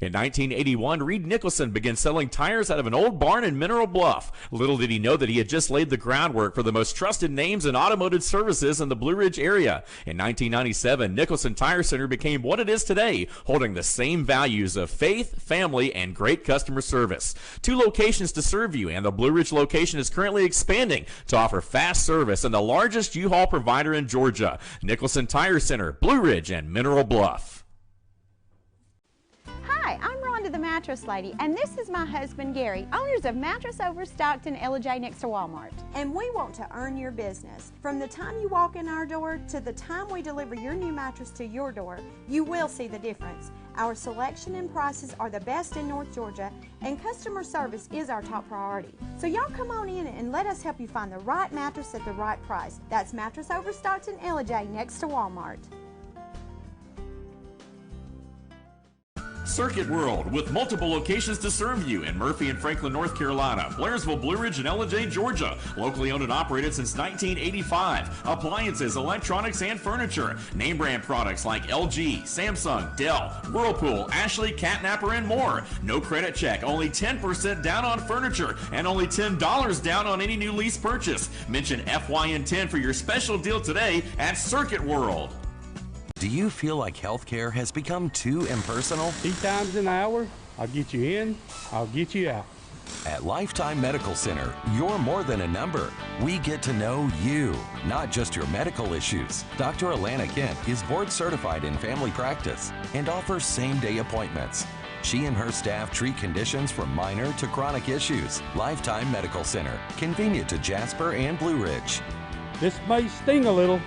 In 1981, Reed Nicholson began selling tires out of an old barn in Mineral Bluff. Little did he know that he had just laid the groundwork for the most trusted names in automotive services in the Blue Ridge area. In 1997, Nicholson Tire Center became what it is today, holding the same values of faith, family, and great customer service. 2 locations to serve you, and the Blue Ridge location is currently expanding to offer fast service and the largest U-Haul provider in Georgia. Nicholson Tire Center, Blue Ridge, and Mineral Bluff. Hi, I'm Rhonda the Mattress Lady, and this is my husband Gary, owners of Mattress Overstocked in Ellijay next to Walmart. And we want to earn your business. From the time you walk in our door to the time we deliver your new mattress to your door, you will see the difference. Our selection and prices are the best in North Georgia, and customer service is our top priority. So y'all come on in and let us help you find the right mattress at the right price. That's Mattress Overstocked in Ellijay next to Walmart. Circuit World, with multiple locations to serve you in Murphy and Franklin, North Carolina, Blairsville, Blue Ridge, and Ellijay, Georgia. Locally owned and operated since 1985. Appliances, electronics, and furniture. Name brand products like LG, Samsung, Dell, Whirlpool, Ashley, Catnapper, and more. No credit check, only 10% down on furniture, and only $10 down on any new lease purchase. Mention FYN10 for your special deal today at Circuit World. Do you feel like healthcare has become too impersonal? 3 times an hour, I'll get you in, I'll get you out. At Lifetime Medical Center, you're more than a number. We get to know you, not just your medical issues. Dr. Alana Kent is board certified in family practice and offers same-day appointments. She and her staff treat conditions from minor to chronic issues. Lifetime Medical Center, convenient to Jasper and Blue Ridge. This may sting a little.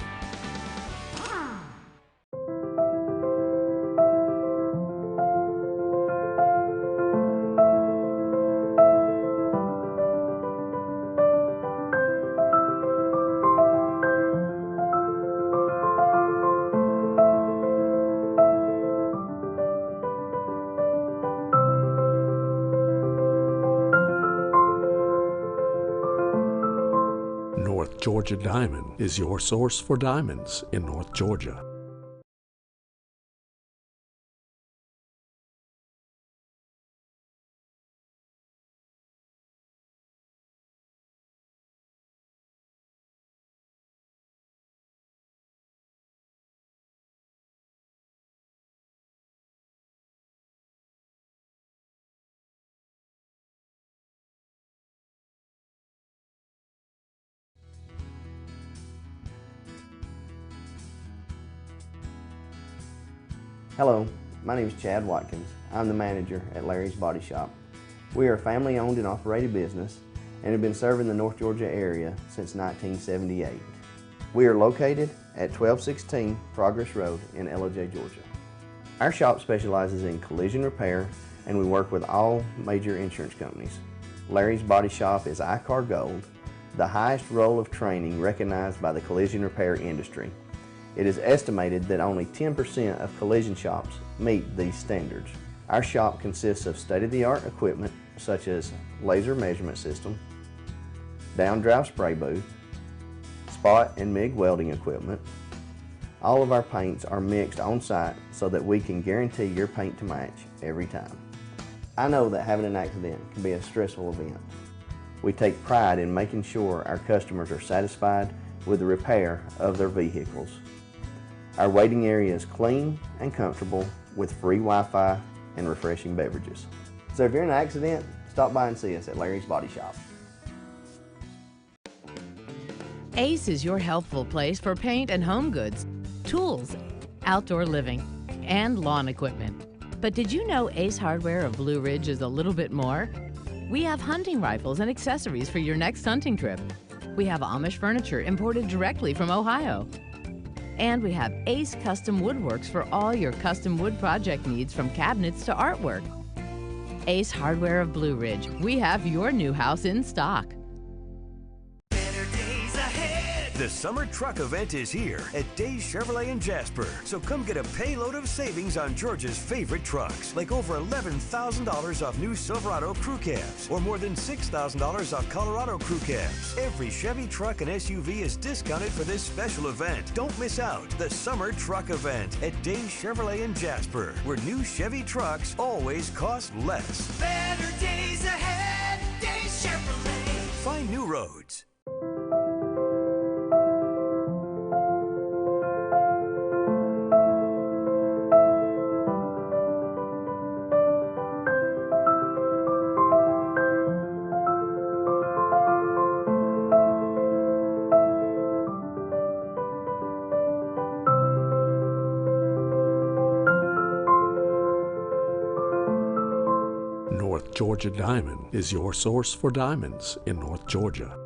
North Georgia Diamond is your source for diamonds in North Georgia. Hello, my name is Chad Watkins. I'm the manager at Larry's Body Shop. We are a family-owned and operated business and have been serving the North Georgia area since 1978. We are located at 1216 Progress Road in LOJ, Georgia. Our shop specializes in collision repair and we work with all major insurance companies. Larry's Body Shop is ICAR Gold, the highest role of training recognized by the collision repair industry. It is estimated that only 10% of collision shops meet these standards. Our shop consists of state-of-the-art equipment such as laser measurement system, down-drive spray booth, spot and MIG welding equipment. All of our paints are mixed on-site so that we can guarantee your paint to match every time. I know that having an accident can be a stressful event. We take pride in making sure our customers are satisfied with the repair of their vehicles. Our waiting area is clean and comfortable with free Wi-Fi and refreshing beverages. So if you're in an accident, stop by and see us at Larry's Body Shop. Ace is your healthful place for paint and home goods, tools, outdoor living, and lawn equipment. But did you know Ace Hardware of Blue Ridge is a little bit more? We have hunting rifles and accessories for your next hunting trip. We have Amish furniture imported directly from Ohio. And we have Ace Custom Woodworks for all your custom wood project needs, from cabinets to artwork. Ace Hardware of Blue Ridge. We have your new house in stock. The summer truck event is here at Days Chevrolet in Jasper. So come get a payload of savings on Georgia's favorite trucks, like over $11,000 off new Silverado crew cabs or more than $6,000 off Colorado crew cabs. Every Chevy truck and SUV is discounted for this special event. Don't miss out. The summer truck event at Days Chevrolet in Jasper, where new Chevy trucks always cost less. Better days ahead, Days Chevrolet. Find new roads. North Georgia Diamond is your source for diamonds in North Georgia.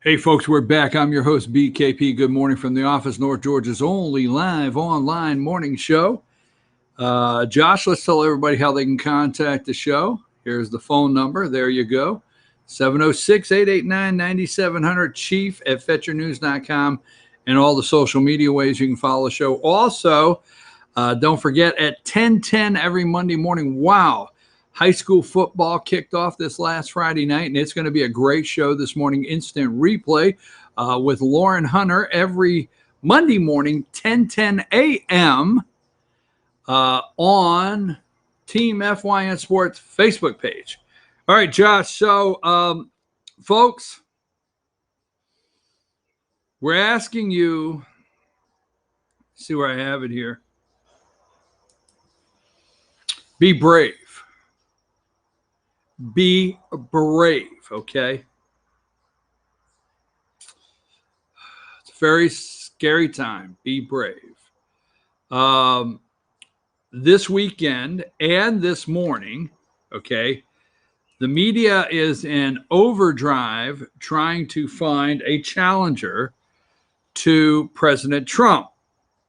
Hey, folks, we're back. I'm your host, BKP. Good morning from the office, North Georgia's only live online morning show. Josh, let's tell everybody how they can contact the show. Here's the phone number. There you go. 706-889-9700, chief@fetchernews.com, and all the social media ways you can follow the show. Also, don't forget, at 10:10 every Monday morning, wow, high school football kicked off this last Friday night, and it's going to be a great show this morning. Instant replay with Lauren Hunter every Monday morning, 10:10 a.m. On Team FYN Sports Facebook page. All right, Josh. So, folks, we're asking you, see where I have it here. Be brave. Be brave, okay? It's a very scary time. Be brave. This weekend and this morning, okay, the media is in overdrive trying to find a challenger to President Trump.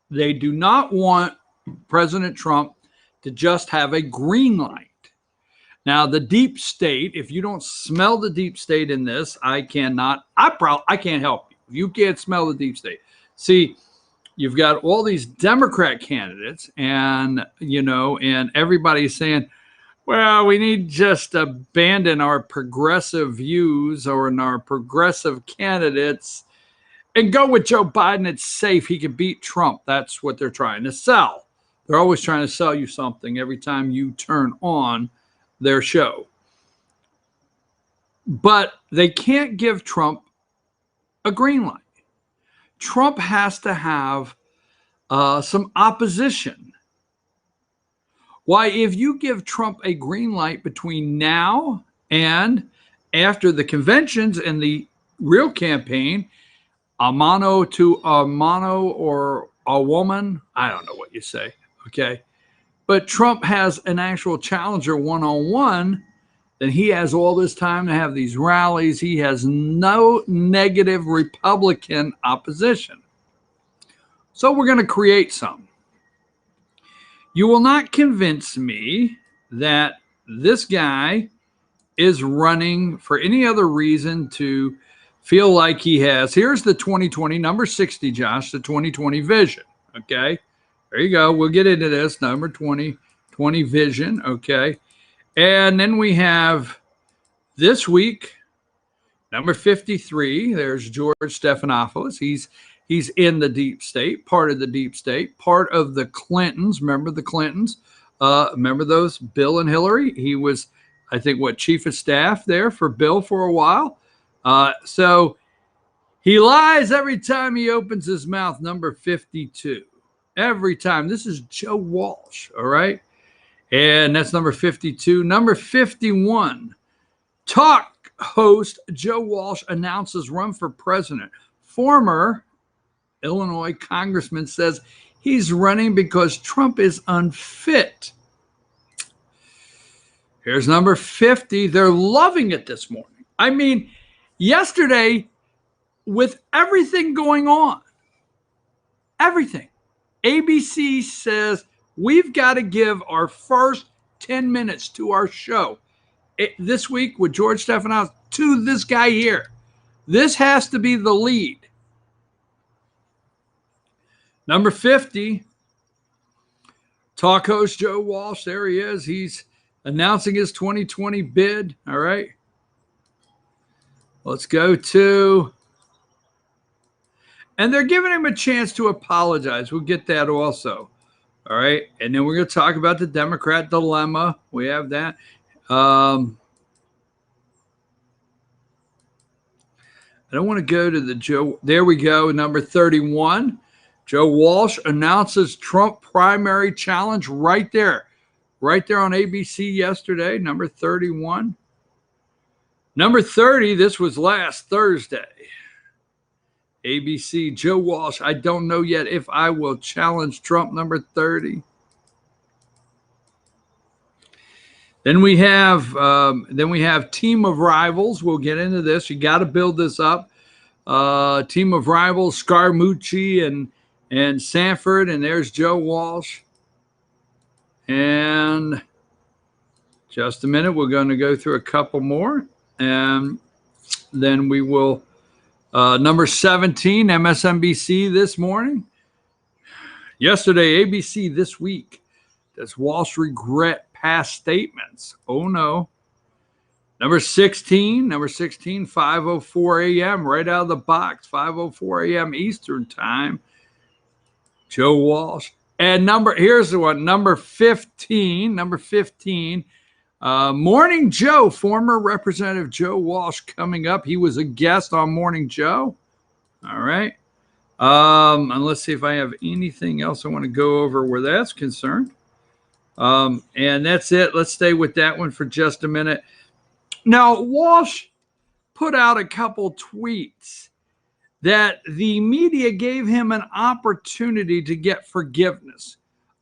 They do not want President Trump to just have a green light. Now, the deep state, if you don't smell the deep state in this, I can't help you. You can't smell the deep state. See, you've got all these Democrat candidates and, and everybody's saying, well, we need just abandon our progressive views or in our progressive candidates and go with Joe Biden. It's safe. He can beat Trump. That's what they're trying to sell. They're always trying to sell you something every time you turn on their show. But they can't give Trump a green light. Trump has to have some opposition. Why, if you give Trump a green light between now and after the conventions and the real campaign, a mano to a mano or a woman, I don't know what you say, okay? But Trump has an actual challenger one-on-one, then he has all this time to have these rallies. He has no negative Republican opposition. So we're going to create some. You will not convince me that this guy is running for any other reason to feel like he has. Here's the 2020, number 60, Josh, the 2020 vision. Okay. There you go. We'll get into this. Number 2020 vision. Okay. And then we have this week, number 53. There's George Stephanopoulos. He's in the deep state, part of the deep state, part of the Clintons. Remember the Clintons? Remember those, Bill and Hillary? He was, I think, chief of staff there for Bill for a while. So he lies every time he opens his mouth, number 52. Every time. This is Joe Walsh, all right? And that's number 52. Number 51, talk host Joe Walsh announces run for president. Former Illinois congressman says he's running because Trump is unfit. Here's number 50. They're loving it this morning. I mean, yesterday, with everything going on, everything, ABC says we've got to give our first 10 minutes to our show this week with George Stephanopoulos to this guy here. This has to be the lead. Number 50, talk host Joe Walsh. There he is. He's announcing his 2020 bid. All right. Let's go to, and they're giving him a chance to apologize. We'll get that also. All right. And then we're going to talk about the Democrat dilemma. We have that. I don't want to go to the Joe. There we go. Number 31. Joe Walsh announces Trump primary challenge right there on ABC yesterday, number 31. Number 30, this was last Thursday. ABC, Joe Walsh, I don't know yet if I will challenge Trump, number 30. Then we have Team of Rivals. We'll get into this. You got to build this up. Team of Rivals, Scaramucci and Sanford, and there's Joe Walsh. And just a minute, we're going to go through a couple more, and then we will. Number 17, MSNBC this morning. Yesterday, ABC this week. Does Walsh regret past statements? Oh, no. Number 16, 5:04 a.m., right out of the box, 5:04 a.m. Eastern time. Joe Walsh. And here's the one, number 15. Morning Joe, former Representative Joe Walsh coming up. He was a guest on Morning Joe. All right. And let's see if I have anything else I want to go over where that's concerned. And that's it. Let's stay with that one for just a minute. Now, Walsh put out a couple tweets that the media gave him an opportunity to get forgiveness,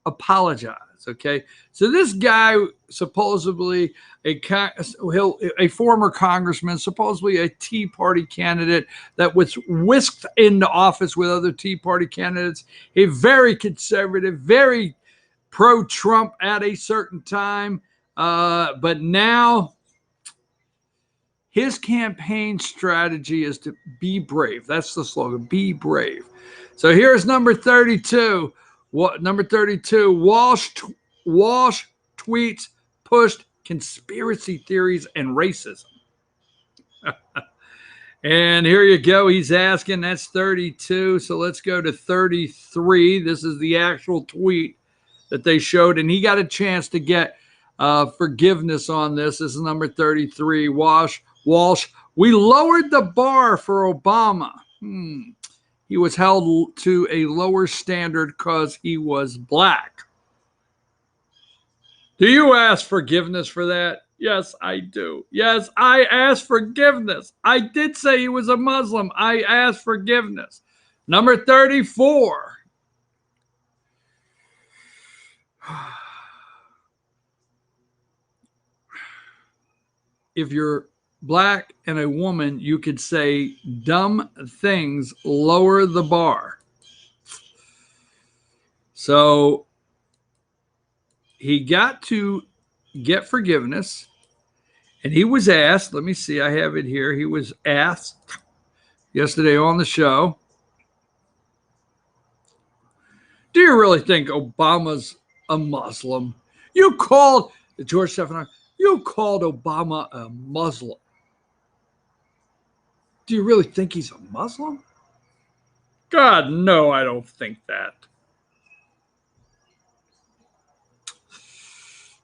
apologize. Okay, so this guy, supposedly a former congressman, supposedly a Tea Party candidate that was whisked into office with other Tea Party candidates, a very conservative, very pro-Trump at a certain time, but now his campaign strategy is to be brave. That's the slogan, be brave. So here's number 32. Number 32, Walsh tweets pushed conspiracy theories and racism. And here you go. He's asking, that's 32. So let's go to 33. This is the actual tweet that they showed, and he got a chance to get forgiveness on this. This is number 33. Walsh, we lowered the bar for Obama. He was held to a lower standard because he was black. Do you ask forgiveness for that? Yes, I do. Yes, I ask forgiveness. I did say he was a Muslim. I ask forgiveness. Number 34. If you're black and a woman, you could say dumb things, lower the bar. So he got to get forgiveness, and he was asked, let me see, I have it here. He was asked yesterday on the show, do you really think Obama's a Muslim? You called, George Stephanopoulos, you called Obama a Muslim. Do you really think he's a Muslim? God, no, I don't think that.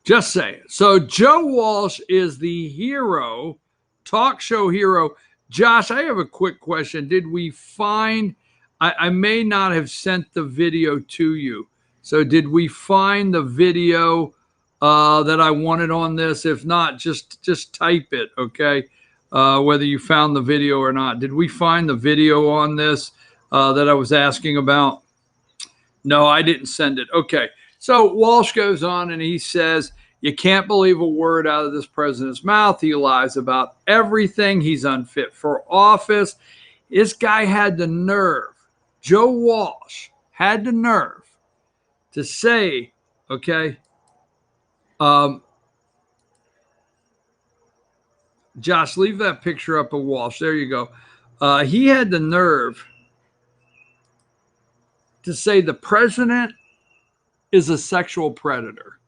Just saying. So Joe Walsh is the hero, talk show hero. Josh, I have a quick question. Did we find, I may not have sent the video to you. So did we find the video that I wanted on this? If not, just type it, okay? Whether you found the video or not. Did we find the video on this that I was asking about? No, I didn't send it. Okay. So Walsh goes on and he says, you can't believe a word out of this president's mouth. He lies about everything. He's unfit for office. This guy had the nerve. Joe Walsh had the nerve to say, okay, Josh, leave that picture up of Walsh. There you go. He had the nerve to say the president is a sexual predator.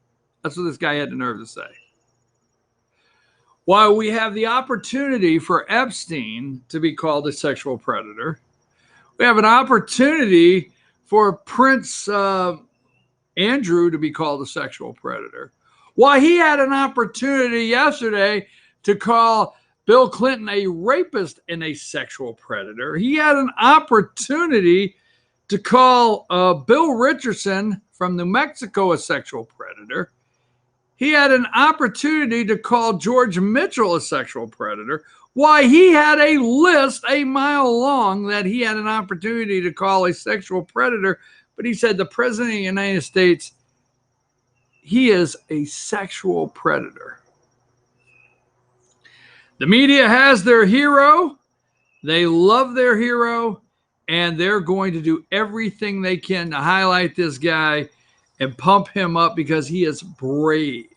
That's what this guy had the nerve to say. While we have the opportunity for Epstein to be called a sexual predator, we have an opportunity for Prince Andrew to be called a sexual predator. While he had an opportunity yesterday to call Bill Clinton a rapist and a sexual predator, he had an opportunity to call Bill Richardson from New Mexico a sexual predator. He had an opportunity to call George Mitchell a sexual predator. Why, he had a list a mile long that he had an opportunity to call a sexual predator, but he said the president of the United States, he is a sexual predator. The media has their hero. They love their hero, and they're going to do everything they can to highlight this guy and pump him up because he is brave.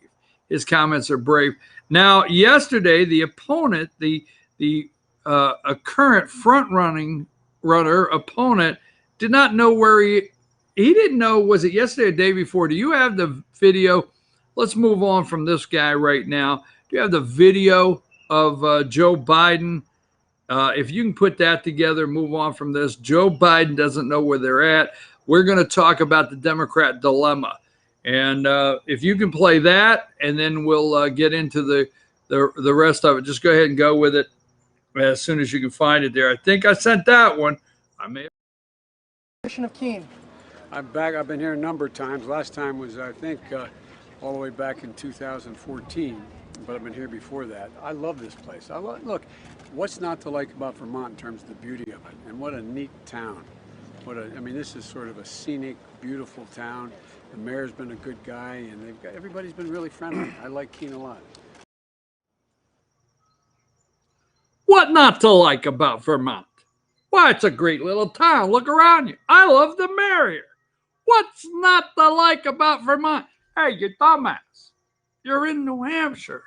His comments are brave. Now, yesterday, the opponent, a current runner opponent, did not know where he didn't know, was it yesterday or the day before? Do you have the video? Let's move on from this guy right now. Do you have the video of Joe Biden? If you can put that together, move on from this. Joe Biden doesn't know where they're at. We're going to talk about the Democrat dilemma. And if you can play that, and then we'll get into the rest of it. Just go ahead and go with it as soon as you can find it there. I think I sent that one. I may Of Keene. I'm back. I've been here a number of times. Last time was, I think, all the way back in 2014, but I've been here before that. I love this place. Look, what's not to like about Vermont in terms of the beauty of it? And what a neat town. I mean, this is sort of a scenic, beautiful town. The mayor's been a good guy, and everybody's been really friendly. I like Keene a lot. What not to like about Vermont? Why, it's a great little town. Look around you. I love the mayor here. What's not to like about Vermont? Hey, you dumbass. You're in New Hampshire.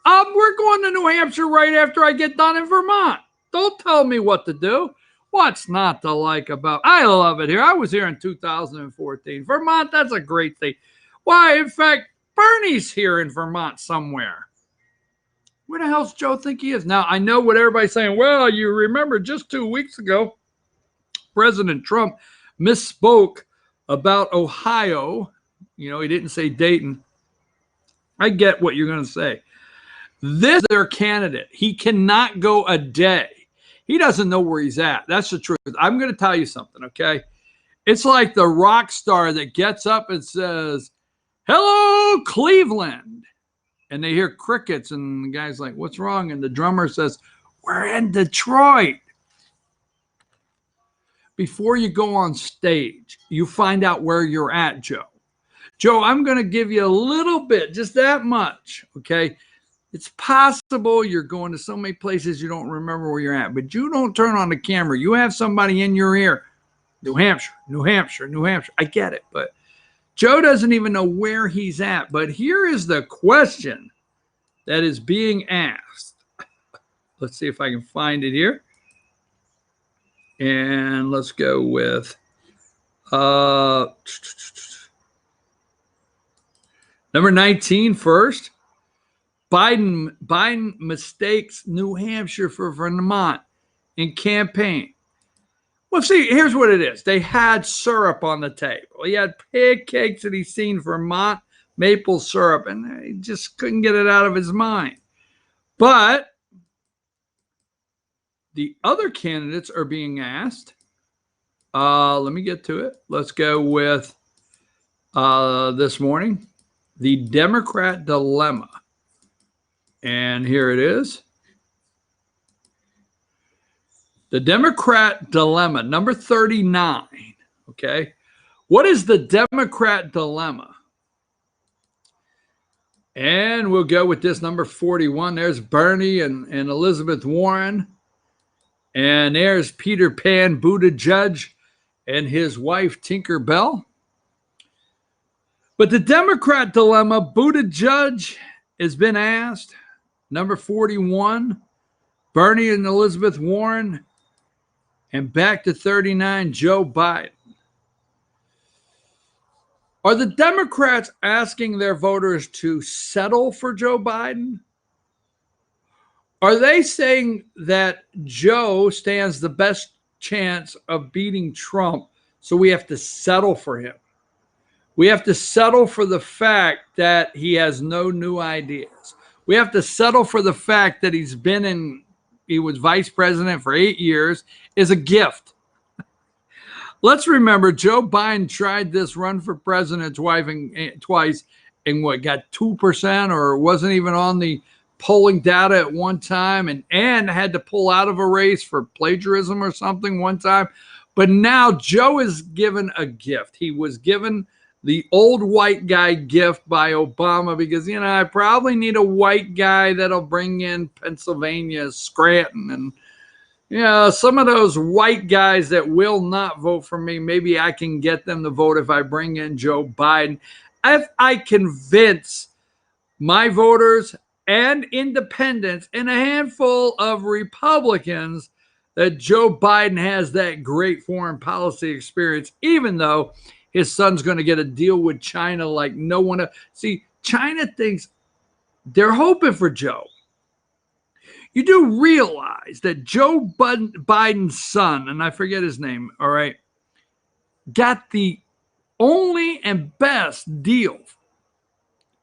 We're going to New Hampshire right after I get done in Vermont. Don't tell me what to do. What's not to like about? I love it here. I was here in 2014. Vermont, that's a great thing. Why, in fact, Bernie's here in Vermont somewhere. Where the hell's Joe think he is? Now, I know what everybody's saying. Well, you remember just 2 weeks ago, President Trump misspoke about Ohio. You know, he didn't say Dayton. I get what you're going to say. This is their candidate. He cannot go a day. He doesn't know where he's at. That's the truth. I'm going to tell you something, okay? It's like the rock star that gets up and says, hello, Cleveland. And they hear crickets, and the guy's like, what's wrong? And the drummer says, we're in Detroit. Before you go on stage, you find out where you're at, Joe. Joe, I'm going to give you a little bit, just that much, okay? It's possible you're going to so many places you don't remember where you're at, but you don't turn on the camera. You have somebody in your ear. New Hampshire, New Hampshire, New Hampshire. I get it, but Joe doesn't even know where he's at. But here is the question that is being asked. Let's see if I can find it here. And let's go with number 19 first. Biden mistakes New Hampshire for Vermont in campaign. Well, see, here's what it is. They had syrup on the table. He had pig cakes that he's seen Vermont maple syrup, and he just couldn't get it out of his mind. But the other candidates are being asked. Let me get to it. Let's go with this morning, the Democrat dilemma. And here it is. The Democrat dilemma, number 39. Okay. What is the Democrat dilemma? And we'll go with this number 41. There's Bernie and Elizabeth Warren. And there's Peter Pan Buttigieg and his wife, Tinker Bell. But the Democrat dilemma, Buttigieg has been asked. Number 41, Bernie and Elizabeth Warren. And back to 39, Joe Biden. Are the Democrats asking their voters to settle for Joe Biden? Are they saying that Joe stands the best chance of beating Trump, so we have to settle for him? We have to settle for the fact that he has no new ideas. We have to settle for the fact that he was vice president for 8 years is a gift. Let's remember, Joe Biden tried this run for president twice and what, got 2% or wasn't even on the polling data at one time and had to pull out of a race for plagiarism or something one time. But now Joe is given a gift. He was given the old white guy gift by Obama because, I probably need a white guy that'll bring in Pennsylvania, Scranton, and, some of those white guys that will not vote for me, maybe I can get them to vote if I bring in Joe Biden. If I convince my voters and independents and a handful of Republicans that Joe Biden has that great foreign policy experience, even though his son's going to get a deal with China like no one else. See, China thinks they're hoping for Joe. You do realize that Joe Biden's son, and I forget his name, all right, got the only and best deal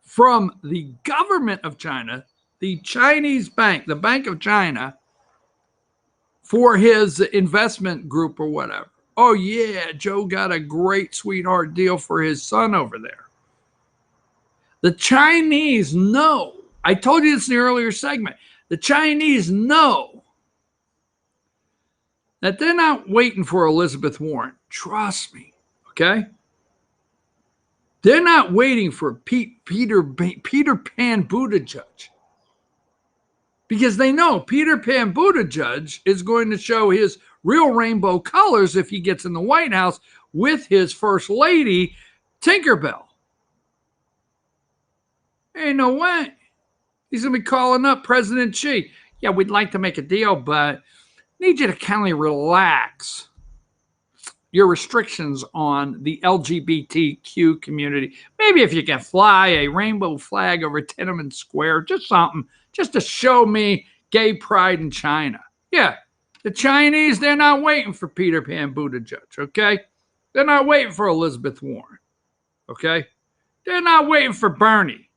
from the government of China, the Chinese bank, the Bank of China, for his investment group or whatever. Oh, yeah, Joe got a great sweetheart deal for his son over there. The Chinese know. I told you this in the earlier segment. The Chinese know that they're not waiting for Elizabeth Warren. Trust me, okay? They're not waiting for Peter Pan Buttigieg, because they know Peter Pan Buttigieg is going to show his real rainbow colors if he gets in the White House with his first lady, Tinkerbell. Ain't no way. He's going to be calling up President Xi. Yeah, we'd like to make a deal, but need you to kind of relax your restrictions on the LGBTQ community. Maybe if you can fly a rainbow flag over Tiananmen Square, just something, just to show me gay pride in China. Yeah, the Chinese, they're not waiting for Peter Pan Buttigieg, okay? They're not waiting for Elizabeth Warren, okay? They're not waiting for Bernie.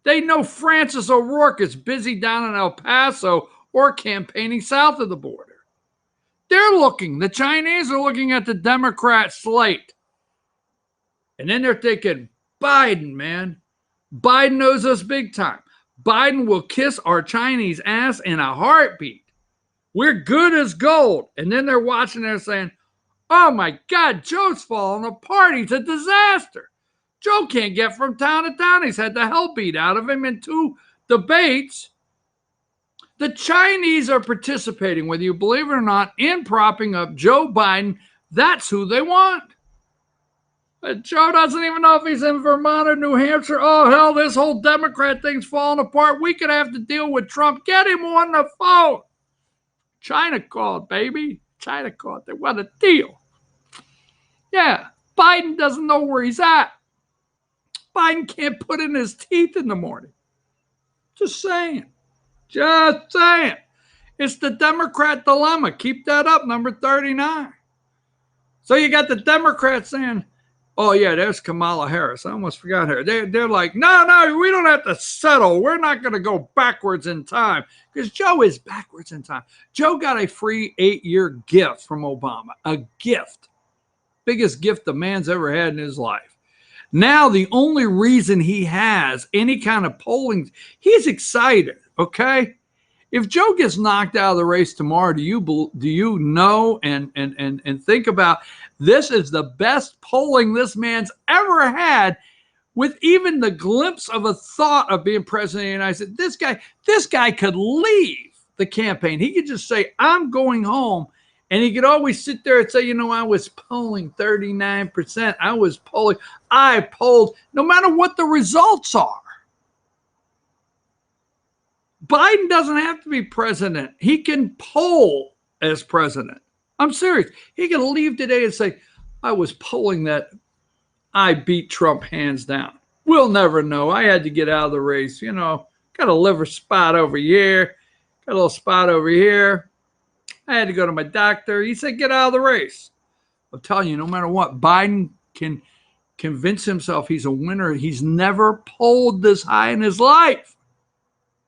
They know Francis O'Rourke is busy down in El Paso or campaigning south of the border. They're looking, the Chinese are looking at the Democrat slate. And then they're thinking, Biden, man. Biden knows us big time. Biden will kiss our Chinese ass in a heartbeat. We're good as gold. And then they're watching there saying, oh my God, Joe's falling apart. He's a disaster. Joe can't get from town to town. He's had the hell beat out of him in 2 debates. The Chinese are participating, whether you believe it or not, in propping up Joe Biden. That's who they want. But Joe doesn't even know if he's in Vermont or New Hampshire. Oh, hell, this whole Democrat thing's falling apart. We could have to deal with Trump. Get him on the phone. China called, baby. China called. They want a deal. Yeah, Biden doesn't know where he's at. Biden can't put in his teeth in the morning. Just saying. Just saying. It's the Democrat dilemma. Keep that up, number 39. So you got the Democrats saying, oh, yeah, there's Kamala Harris. I almost forgot her. They're like, no, we don't have to settle. We're not going to go backwards in time, because Joe is backwards in time. Joe got a free 8-year gift from Obama, a gift. Biggest gift the man's ever had in his life. Now, the only reason he has any kind of polling, he's excited, okay? If Joe gets knocked out of the race tomorrow, do you know and think about, this is the best polling this man's ever had, with even the glimpse of a thought of being president of the United States. This guy could leave the campaign. He could just say, I'm going home. And he could always sit there and say, I was polling 39%. I polled, no matter what the results are. Biden doesn't have to be president. He can poll as president. I'm serious. He can leave today and say, I was polling that I beat Trump hands down. We'll never know. I had to get out of the race. Got a liver spot over here. Got a little spot over here. I had to go to my doctor. He said, get out of the race. I'm telling you, no matter what, Biden can convince himself he's a winner. He's never polled this high in his life.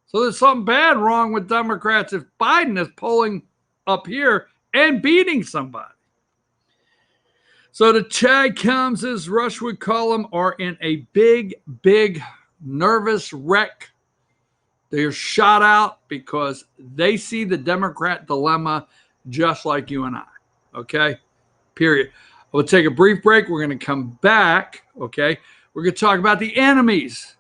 So there's something bad wrong with Democrats if Biden is polling up here and beating somebody. So the Chad Combs, as Rush would call them, are in a big, big nervous wreck. They're shot out because they see the Democrat dilemma just like you and I, okay? Period. We'll take a brief break. We're going to come back, okay? We're going to talk about the enemies.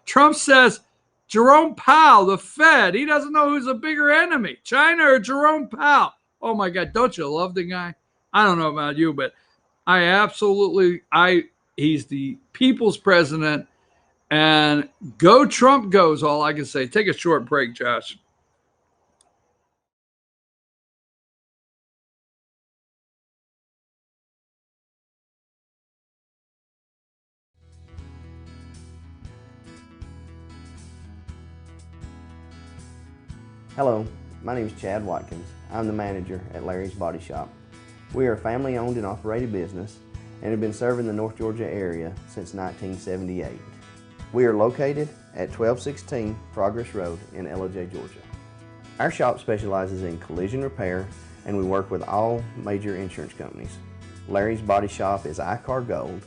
Trump says Jerome Powell, the Fed, he doesn't know who's a bigger enemy, China or Jerome Powell. Oh, my God, don't you love the guy? I don't know about you, but he's the people's president. And go Trump goes, all I can say. Take a short break, Josh. Hello, my name is Chad Watkins. I'm the manager at Larry's Body Shop. We are a family-owned and operated business and have been serving the North Georgia area since 1978. We are located at 1216 Progress Road in Ellijay, Georgia. Our shop specializes in collision repair, and we work with all major insurance companies. Larry's Body Shop is ICAR Gold,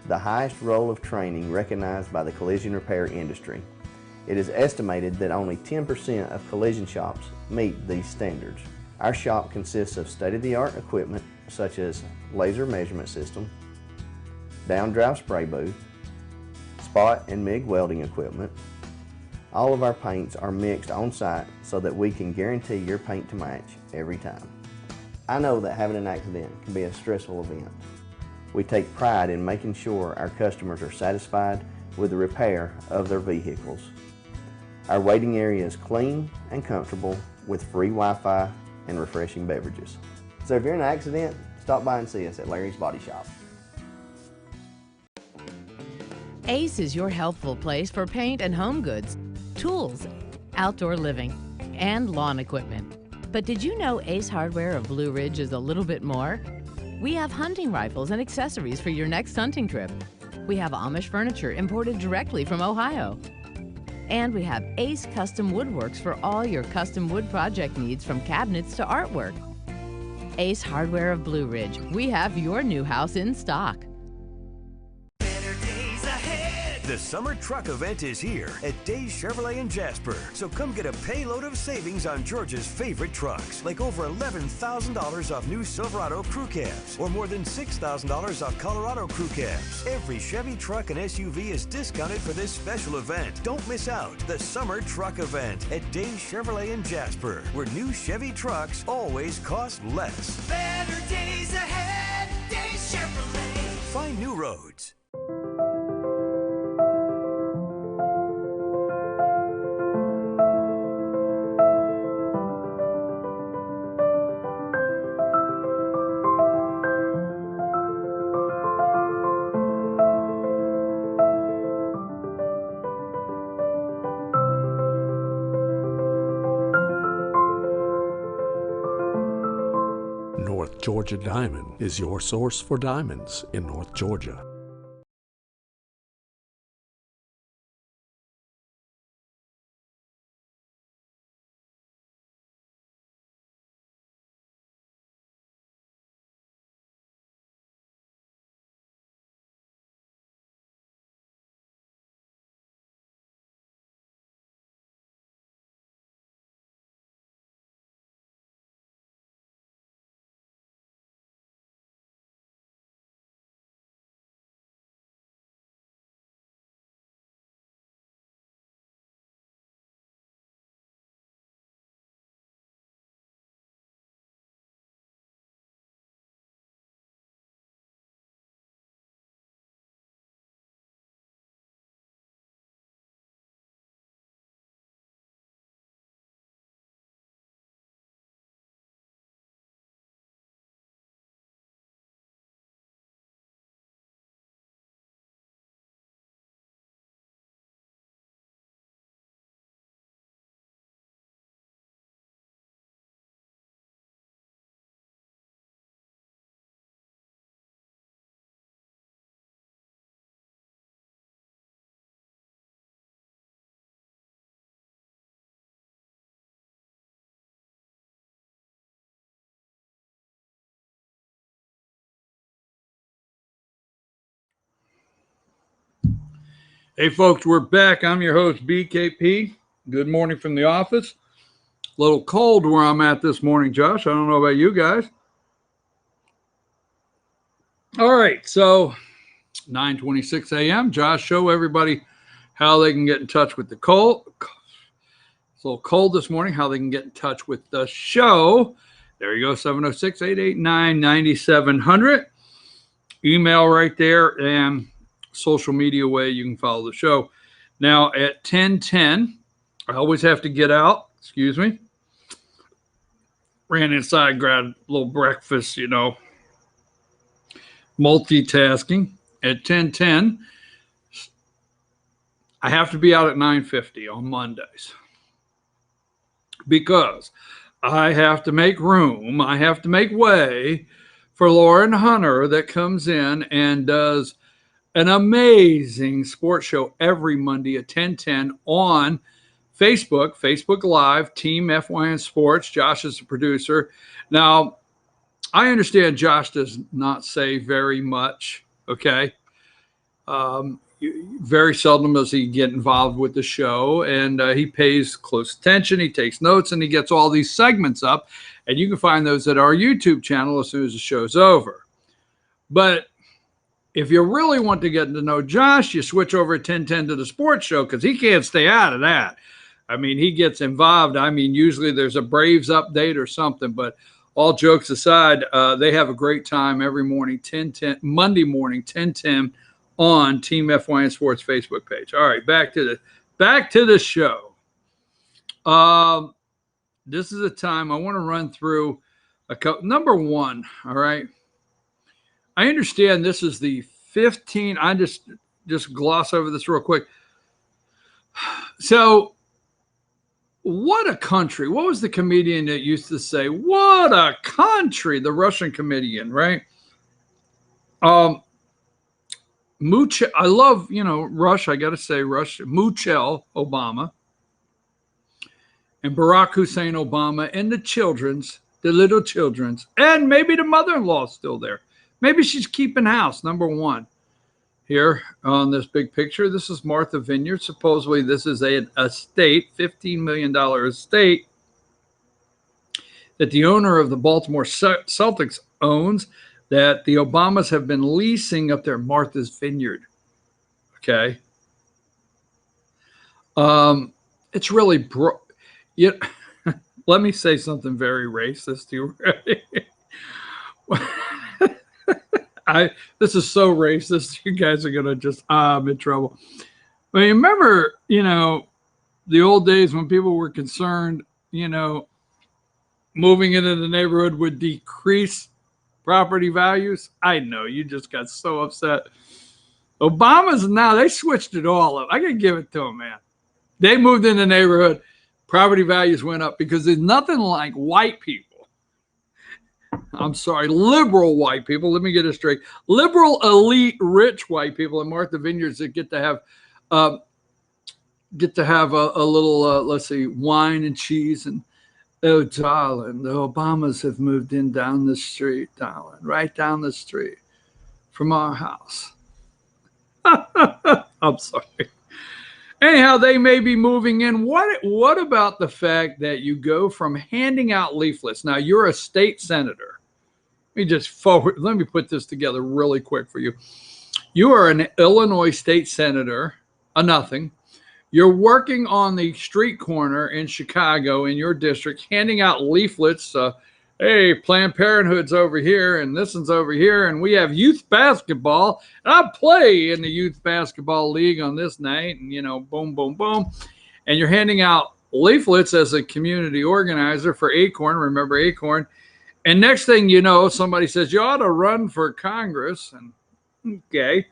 the highest role of training recognized by the collision repair industry. It is estimated that only 10% of collision shops meet these standards. Our shop consists of state-of-the-art equipment such as laser measurement system, down-drive spray booth, spot and MIG welding equipment. All of our paints are mixed on-site so that we can guarantee your paint to match every time. I know that having an accident can be a stressful event. We take pride in making sure our customers are satisfied with the repair of their vehicles. Our waiting area is clean and comfortable with free Wi-Fi and refreshing beverages. So if you're in an accident, stop by and see us at Larry's Body Shop. Ace is your healthful place for paint and home goods, tools, outdoor living, and lawn equipment. But did you know Ace Hardware of Blue Ridge is a little bit more? We have hunting rifles and accessories for your next hunting trip. We have Amish furniture imported directly from Ohio. And we have Ace Custom Woodworks for all your custom wood project needs, from cabinets to artwork. Ace Hardware of Blue Ridge, we have your new house in stock. The summer truck event is here at Days Chevrolet in Jasper. So come get a payload of savings on Georgia's favorite trucks, like over $11,000 off new Silverado crew cabs, or more than $6,000 off Colorado crew cabs. Every Chevy truck and SUV is discounted for this special event. Don't miss out. The summer truck event at Days Chevrolet in Jasper, where new Chevy trucks always cost less. Better days ahead, Days Chevrolet. Find new roads. North Georgia Diamond is your source for diamonds in North Georgia. Hey folks, we're back. I'm your host, BKP. Good morning from the office. A little cold where I'm at this morning, Josh. I don't know about you guys. All right, so 9:26 a.m. Josh, show everybody how they can get in touch with the cold. It's a little cold this morning, how they can get in touch with the show. There you go, 706-889-9700. Email right there, and social media way you can follow the show. Now at 10:10, I always have to get out. Excuse me. Ran inside, grabbed a little breakfast, you know. Multitasking. At 10:10, I have to be out at 9:50 on Mondays because I have to make room. I have to make way for Lauren Hunter that comes in and does an amazing sports show every Monday at 10:10 on Facebook Live, Team FYN Sports. Josh is the producer. Now, I understand Josh does not say very much, okay? Very seldom does he get involved with the show, and he pays close attention. He takes notes, and he gets all these segments up, and you can find those at our YouTube channel as soon as the show's over. But if you really want to get to know Josh, you switch over at 10:10 to the sports show because he can't stay out of that. I mean, he gets involved. I mean, usually there's a Braves update or something, but all jokes aside, they have a great time every morning, 10:10, Monday morning, 10:10 on Team FYN Sports Facebook page. All right, back to the show. This is a time I want to run through a couple. Number one, all right. I understand this is the 15. I just gloss over this real quick. So, what a country. What was the comedian that used to say, what a country? The Russian comedian, right? I love, Russia. I got to say Russia. Michelle Obama and Barack Hussein Obama and the little children's, and maybe the mother-in-law still there. Maybe she's keeping house, number one. Here on this big picture, this is Martha Vineyard. Supposedly this is an estate, $15 million estate that the owner of the Baltimore Celtics owns, that the Obamas have been leasing up there, Martha's Vineyard. Okay. It's really let me say something very racist to you. This is so racist. You guys are gonna just I'm in trouble. But you remember, the old days when people were concerned, moving into the neighborhood would decrease property values. I know you just got so upset. Obama's now they switched it all up. I can give it to them, man. They moved in the neighborhood, property values went up because there's nothing like white people. I'm sorry, liberal white people. Let me get it straight. Liberal, elite, rich white people in Martha Vineyards that get to have a little, let's see, wine and cheese. And, oh, darling, the Obamas have moved in down the street, darling, right down the street from our house. I'm sorry. Anyhow, they may be moving in. What about the fact that you go from handing out leaflets? Now, you're a state senator. Let me put this together really quick for you. You are an Illinois state senator, a nothing. You're working on the street corner in Chicago in your district, handing out leaflets. Hey, Planned Parenthood's over here, and this one's over here, and we have youth basketball. And I play in the youth basketball league on this night, and boom, boom, boom. And you're handing out leaflets as a community organizer for Acorn. Remember Acorn? And next thing you know, somebody says you ought to run for Congress, and okay,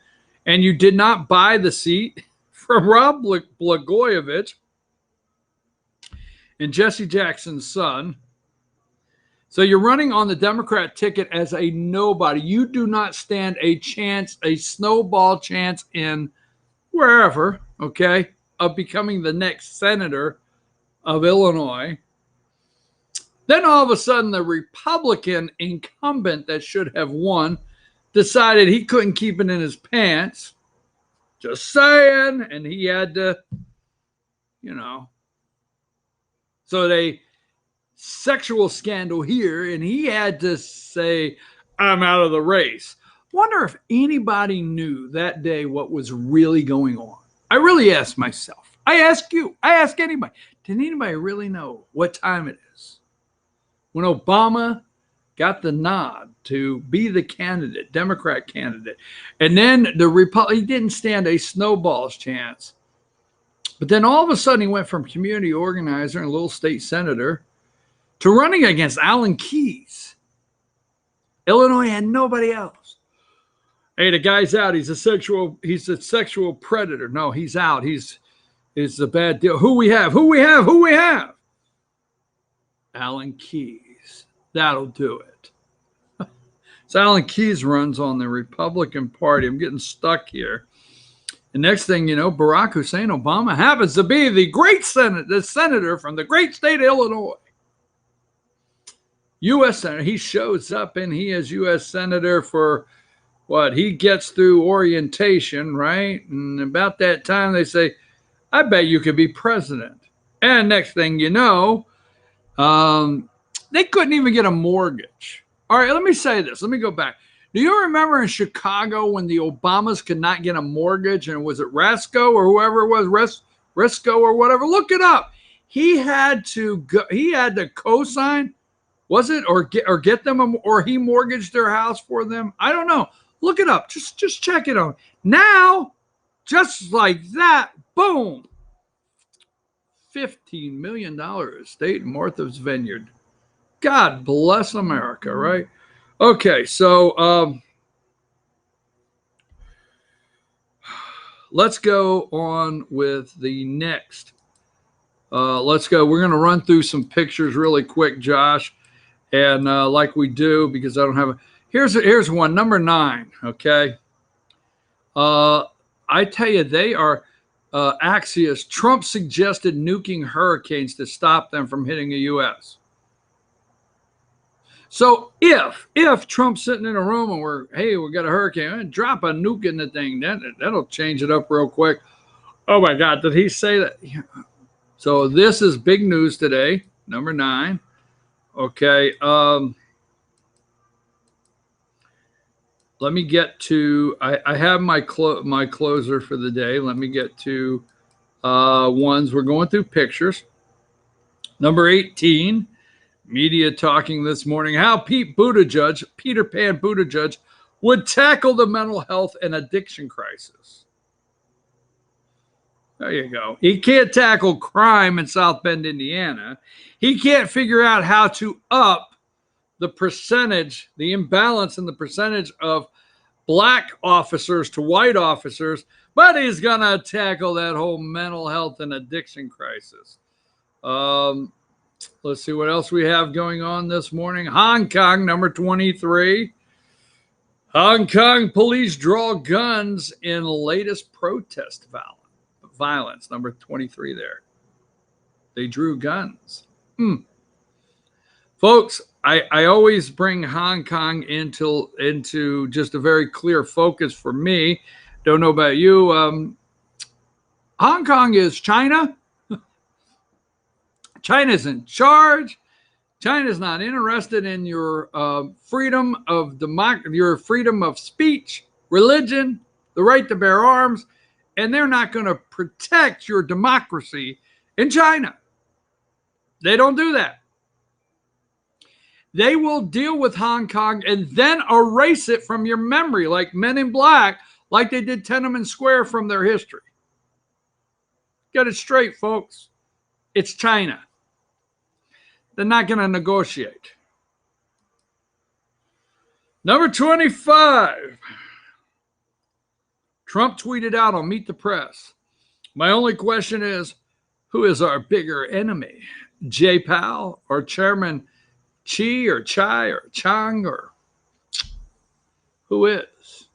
and you did not buy the seat from Rod Blagojevich and Jesse Jackson's son. So you're running on the Democrat ticket as a nobody. You do not stand a chance, a snowball chance in wherever, okay, of becoming the next senator of Illinois. Then all of a sudden, the Republican incumbent that should have won decided he couldn't keep it in his pants. Just saying. And he had to, So they sexual scandal here, and he had to say, I'm out of the race. Wonder if anybody knew that day what was really going on. I really asked myself. I ask you. I ask anybody. Did anybody really know what time it is? When Obama got the nod to be the candidate, Democrat candidate, and then he didn't stand a snowball's chance. But then all of a sudden he went from community organizer and little state senator to running against Alan Keyes. Illinois had nobody else. Hey, the guy's out. He's a sexual predator. No, he's out. It's a bad deal. Who we have? Alan Keyes. That'll do it. So Alan Keyes runs on the Republican Party. I'm getting stuck here. The next thing you know, Barack Hussein Obama happens to be the senator from the great state of Illinois. U.S. Senator. He shows up and he is U.S. Senator for what? He gets through orientation, right? And about that time, they say, I bet you could be president. And next thing you know, they couldn't even get a mortgage. All right, let me say this. Let me go back. Do you remember in Chicago when the Obamas could not get a mortgage? And was it Rasco or whoever it was, Risco or whatever? Look it up. He had to go. He had to co-sign. Was it or get them or he mortgaged their house for them? I don't know. Look it up. Just check it out. Now, just like that, boom. $15 million estate in Martha's Vineyard. God bless America, right? Okay, so let's go on with the next. Let's go. We're going to run through some pictures really quick, Josh, and like we do, because I don't have a. Here's one, number 9. Okay, I tell you, they are. Axios, Trump suggested nuking hurricanes to stop them from hitting the U.S. So if Trump's sitting in a room and we got a hurricane, drop a nuke in the thing, that'll change it up real quick. Oh my God, did he say that? Yeah. So this is big news today, number 9. Okay. Let me get to, I have my closer for the day. Let me get to ones. We're going through pictures. Number 18, media talking this morning, how Peter Pan Buttigieg, would tackle the mental health and addiction crisis. There you go. He can't tackle crime in South Bend, Indiana. He can't figure out how to up the percentage, the imbalance in the percentage of black officers to white officers, but he's going to tackle that whole mental health and addiction crisis. Let's see what else we have going on this morning. Hong Kong, number 23. Hong Kong police draw guns in latest protest violence, number 23 there. They drew guns. Folks, I always bring Hong Kong into just a very clear focus for me. Don't know about you. Hong Kong is China. China's in charge. China's not interested in your freedom of your freedom of speech, religion, the right to bear arms, and they're not going to protect your democracy in China. They don't do that. They will deal with Hong Kong and then erase it from your memory, like Men in Black, like they did Tiananmen Square from their history. Get it straight, folks. It's China. They're not going to negotiate. Number 25. Trump tweeted out on Meet the Press. My only question is, who is our bigger enemy? Jay Powell or Chairman Xi or Chai or Chang or who is?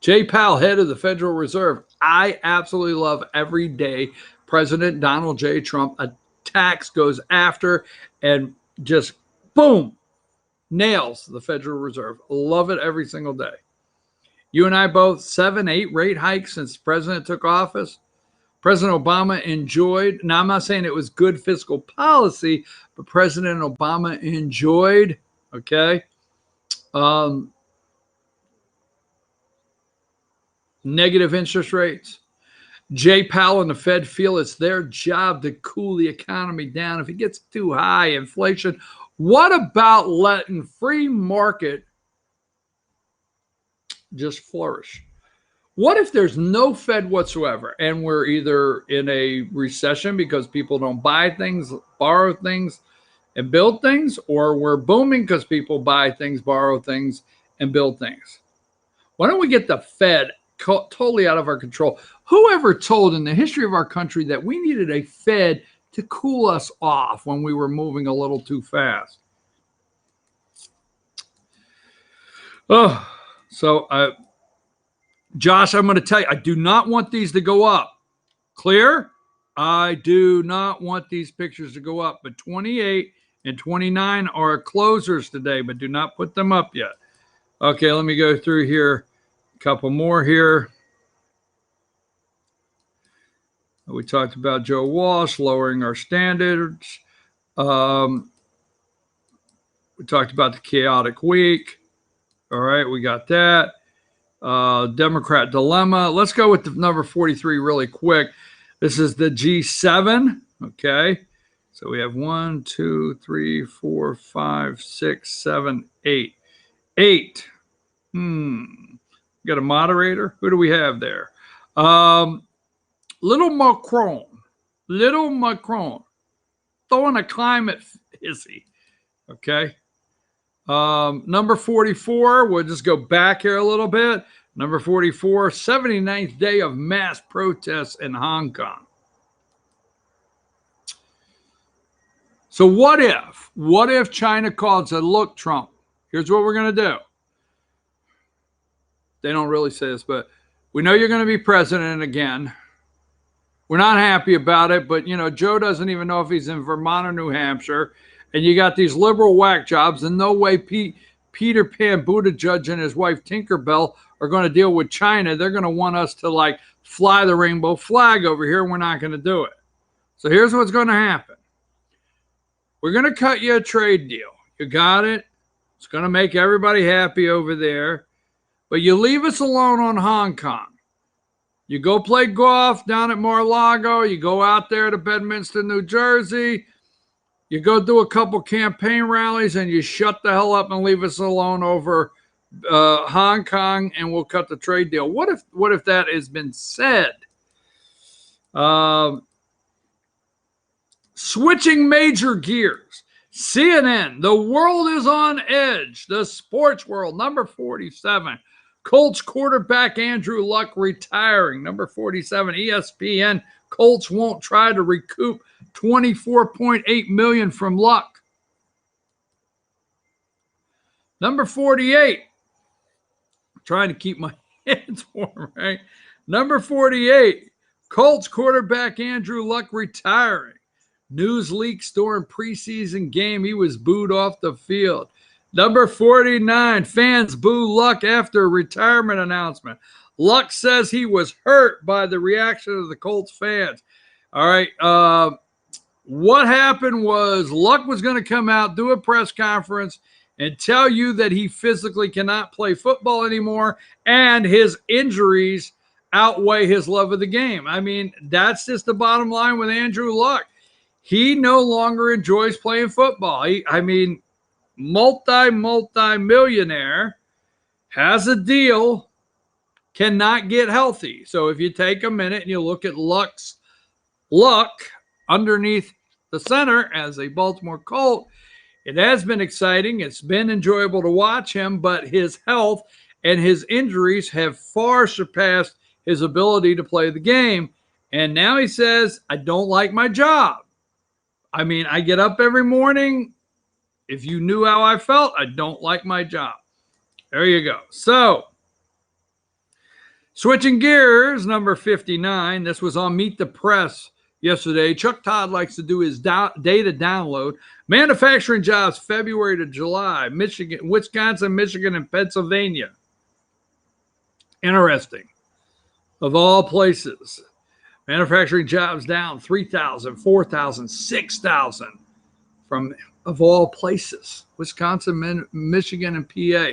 Jay Powell, head of the Federal Reserve. I absolutely love every day President Donald J. Trump attacks, goes after, and just boom, nails the Federal Reserve. Love it every single day. You and I both, 7-8 rate hikes since the president took office. President Obama enjoyed, now I'm not saying it was good fiscal policy, but President Obama enjoyed, okay, negative interest rates. Jay Powell and the Fed feel it's their job to cool the economy down. If it gets too high, inflation, what about letting free market just flourish? What if there's no Fed whatsoever and we're either in a recession because people don't buy things, borrow things, and build things, or we're booming because people buy things, borrow things, and build things? Why don't we get the Fed totally out of our control? Whoever told in the history of our country that we needed a Fed to cool us off when we were moving a little too fast? Oh, so Josh, I'm going to tell you, I do not want these to go up. Clear? I do not want these pictures to go up, but 28 and 29 are closers today, but do not put them up yet. Okay, let me go through here. A couple more here. We talked about Joe Walsh lowering our standards. We talked about the chaotic week. All right, we got that. Democrat dilemma. Let's go with the number 43 really quick. This is the G7. Okay. So we have 1, 2, 3, 4, 5, 6, 7, 8. 8. Got a moderator? Who do we have there? Little Macron. Throwing a climate hissy. Okay. Number 44, we'll just go back here a little bit. Number 44, 79th day of mass protests in Hong Kong. So what if China called and said, look, Trump, here's what we're going to do. They don't really say this, but we know you're going to be president again. We're not happy about it, but, you know, Joe doesn't even know if he's in Vermont or New Hampshire. And you got these liberal whack jobs, and no way Peter Pan Buttigieg and his wife Tinkerbell are going to deal with China. They're going to want us to, like, fly the rainbow flag over here, and we're not going to do it. So here's what's going to happen. We're going to cut you a trade deal. You got it? It's going to make everybody happy over there. But you leave us alone on Hong Kong. You go play golf down at Mar-a-Lago. You go out there to Bedminster, New Jersey. You go do a couple campaign rallies, and you shut the hell up and leave us alone over Hong Kong, and we'll cut the trade deal. What if that has been said? Switching major gears. CNN, the world is on edge. The sports world, number 47. Colts quarterback Andrew Luck retiring. Number 47, ESPN. Colts won't try to recoup $24.8 million from Luck. Number 48. I'm trying to keep my hands warm, right? Number 48. Colts quarterback Andrew Luck retiring. News leaks during preseason game. He was booed off the field. Number 49. Fans boo Luck after retirement announcement. Luck says he was hurt by the reaction of the Colts fans. All right. What happened was Luck was going to come out, do a press conference, and tell you that he physically cannot play football anymore, and his injuries outweigh his love of the game. I mean, that's just the bottom line with Andrew Luck. He no longer enjoys playing football. Multi-millionaire, has a deal, cannot get healthy. So if you take a minute and you look at Luck underneath the center as a Baltimore Colt, it has been exciting. It's been enjoyable to watch him, but his health and his injuries have far surpassed his ability to play the game. And now he says, I don't like my job. I mean, I get up every morning. If you knew how I felt, I don't like my job. There you go. So, switching gears, number 59. This was on Meet the Press yesterday. Chuck Todd likes to do his data download. Manufacturing jobs February to July. Michigan, Wisconsin, Michigan, and Pennsylvania. Interesting. Of all places. Manufacturing jobs down 3,000, 4,000, 6,000 from, of all places, Wisconsin, Michigan, and PA.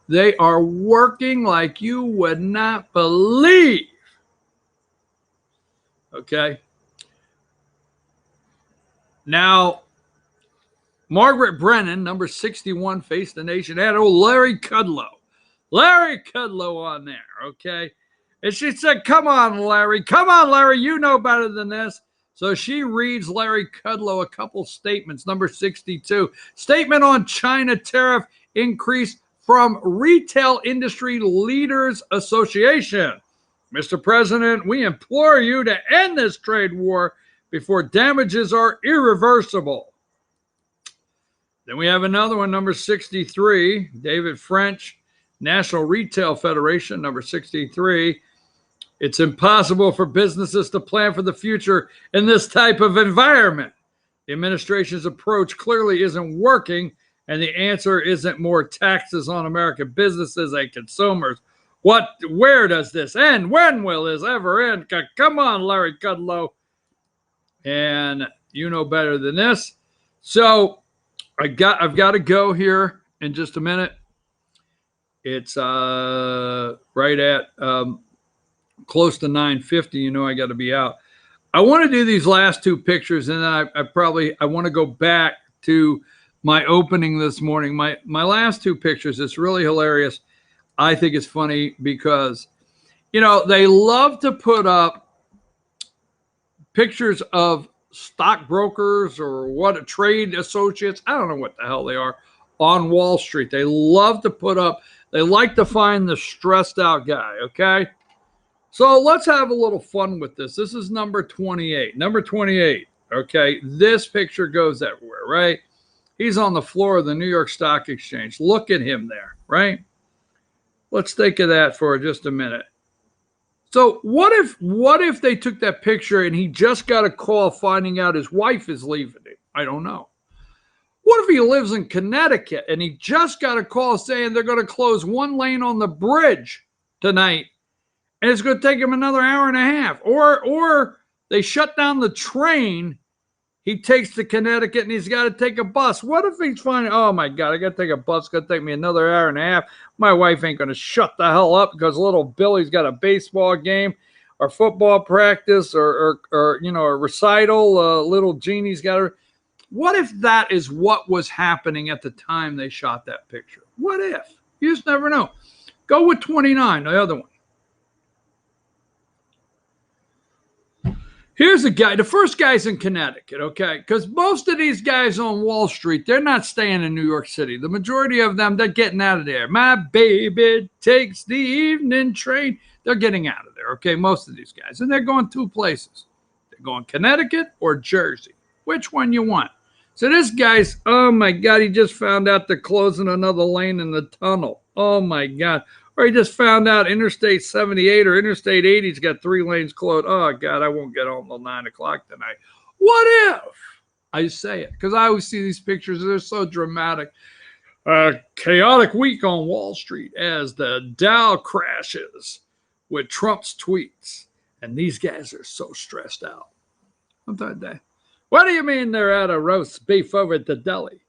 They are working like you would not believe. Okay. Now, Margaret Brennan, number 61, faced the nation. Had old Larry Kudlow. Larry Kudlow on there, okay? And she said, come on, Larry. Come on, Larry. You know better than this. So she reads Larry Kudlow a couple statements. Number 62, statement on China tariff increase from Retail Industry Leaders Association. Mr. President, we implore you to end this trade war before damages are irreversible. Then we have another one, number 63, David French, National Retail Federation, number 63. It's impossible for businesses to plan for the future in this type of environment. The administration's approach clearly isn't working, and the answer isn't more taxes on American businesses and consumers. Where does this end? When will this ever end? Come on, Larry Kudlow. And you know better than this. So I've got to go here in just a minute. It's right at close to 9:50. You know I got to be out. I want to do these last two pictures, and then I want to go back to my opening this morning. My last two pictures, it's really hilarious. I think it's funny because, you know, they love to put up pictures of stockbrokers or what trade associates. I don't know what the hell they are on Wall Street. They love to put up, they like to find the stressed out guy. Okay. So let's have a little fun with this. This is number 28. Number 28. Okay. This picture goes everywhere, right? He's on the floor of the New York Stock Exchange. Look at him there, right? Let's think of that for just a minute. So what if they took that picture and he just got a call finding out his wife is leaving him? I don't know. What if he lives in Connecticut and he just got a call saying they're going to close one lane on the bridge tonight and it's going to take him another hour and a half? Or they shut down the train. He takes to Connecticut and he's got to take a bus. What if he's finding, oh my God, I got to take a bus. It's going to take me another hour and a half. My wife ain't going to shut the hell up because little Billy's got a baseball game or football practice or you know, a recital. Little Jeannie's got her. What if that is what was happening at the time they shot that picture? What if? You just never know. Go with 29, the other one. Here's a guy. The first guy's in Connecticut, okay? Because most of these guys on Wall Street, they're not staying in New York City. The majority of them, they're getting out of there. My baby takes the evening train. They're getting out of there, okay? Most of these guys. And they're going two places. They're going Connecticut or Jersey. Which one you want? So this guy's, oh my God, he just found out they're closing another lane in the tunnel. Oh my God. Or he just found out Interstate 78 or Interstate 80's got 3 lanes closed. Oh, God, I won't get home till 9 o'clock tonight. What if? I say it because I always see these pictures. They're so dramatic. Chaotic week on Wall Street as the Dow crashes with Trump's tweets. And these guys are so stressed out. What do you mean they're out of roast beef over at the deli?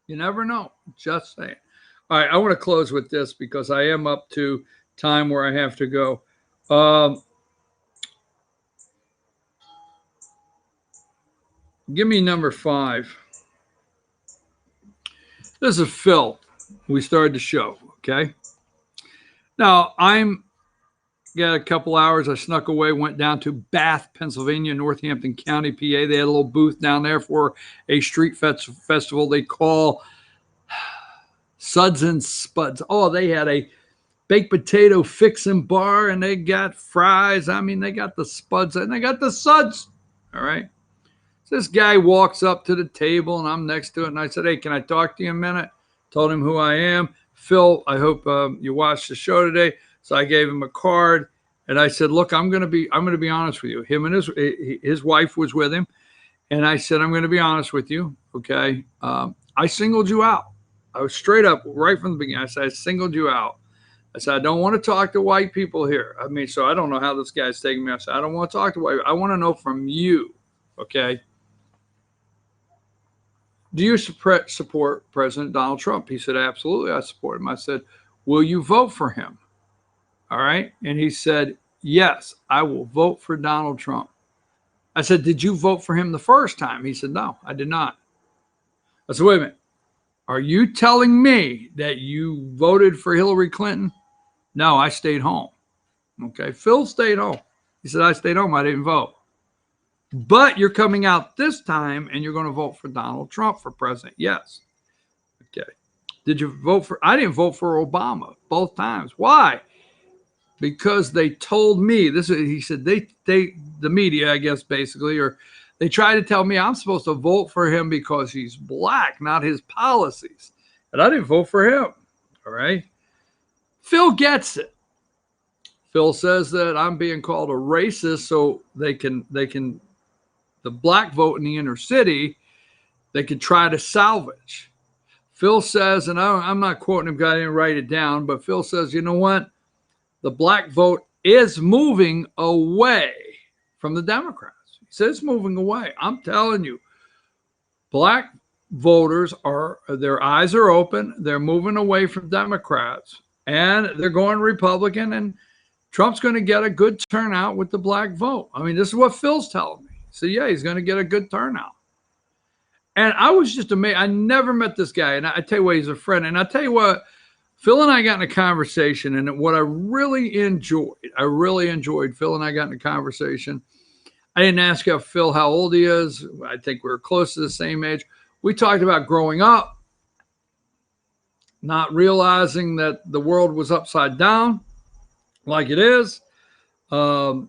You never know. Just saying. All right, I want to close with this because I am up to time where I have to go. Give me number 5. This is Phil. We started the show, okay? Now, I'm got a couple hours. I snuck away, went down to Bath, Pennsylvania, Northampton County, PA. They had a little booth down there for a street festival they call Suds and Spuds. Oh, they had a baked potato fixin' bar, and they got fries. I mean, they got the spuds and they got the suds. All right. So this guy walks up to the table, and I'm next to it, and I said, hey, can I talk to you a minute? Told him who I am. Phil, I hope you watched the show today. So I gave him a card, and I said, look, I'm going to be honest with you. Him and his wife was with him, and I said, I'm going to be honest with you. Okay. I singled you out. I was straight up right from the beginning. I said, I singled you out. I said, I don't want to talk to white people here. I mean, so I don't know how this guy's taking me. I said, I don't want to talk to white people. I want to know from you. Okay. Do you support President Donald Trump? He said, absolutely. I support him. I said, will you vote for him? All right. And he said, yes, I will vote for Donald Trump. I said, did you vote for him the first time? He said, no, I did not. I said, wait a minute. Are you telling me that you voted for Hillary Clinton? No, I stayed home. Okay. Phil stayed home. He said, I stayed home. I didn't vote. But you're coming out this time and you're going to vote for Donald Trump for president. Yes. Okay. Did you vote for? I didn't vote for Obama both times. Why? Because they told me this. He said the media, I guess, basically, or They try to tell me I'm supposed to vote for him because he's black, not his policies. And I didn't vote for him. All right. Phil gets it. Phil says that I'm being called a racist so they can the black vote in the inner city, they could try to salvage. Phil says, and I'm not quoting him because I didn't write it down, but Phil says, you know what? The black vote is moving away from the Democrats. He says it's moving away. I'm telling you, black voters their eyes are open. They're moving away from Democrats and they're going Republican, and Trump's going to get a good turnout with the black vote. I mean, this is what Phil's telling me. So yeah, he's going to get a good turnout. And I was just amazed. I never met this guy. And I tell you what, he's a friend. And I tell you what, Phil and I got in a conversation, and what I really enjoyed Phil and I got in a conversation. I didn't ask Phil how old he is. I think we were close to the same age. We talked about growing up, not realizing that the world was upside down like it is. And,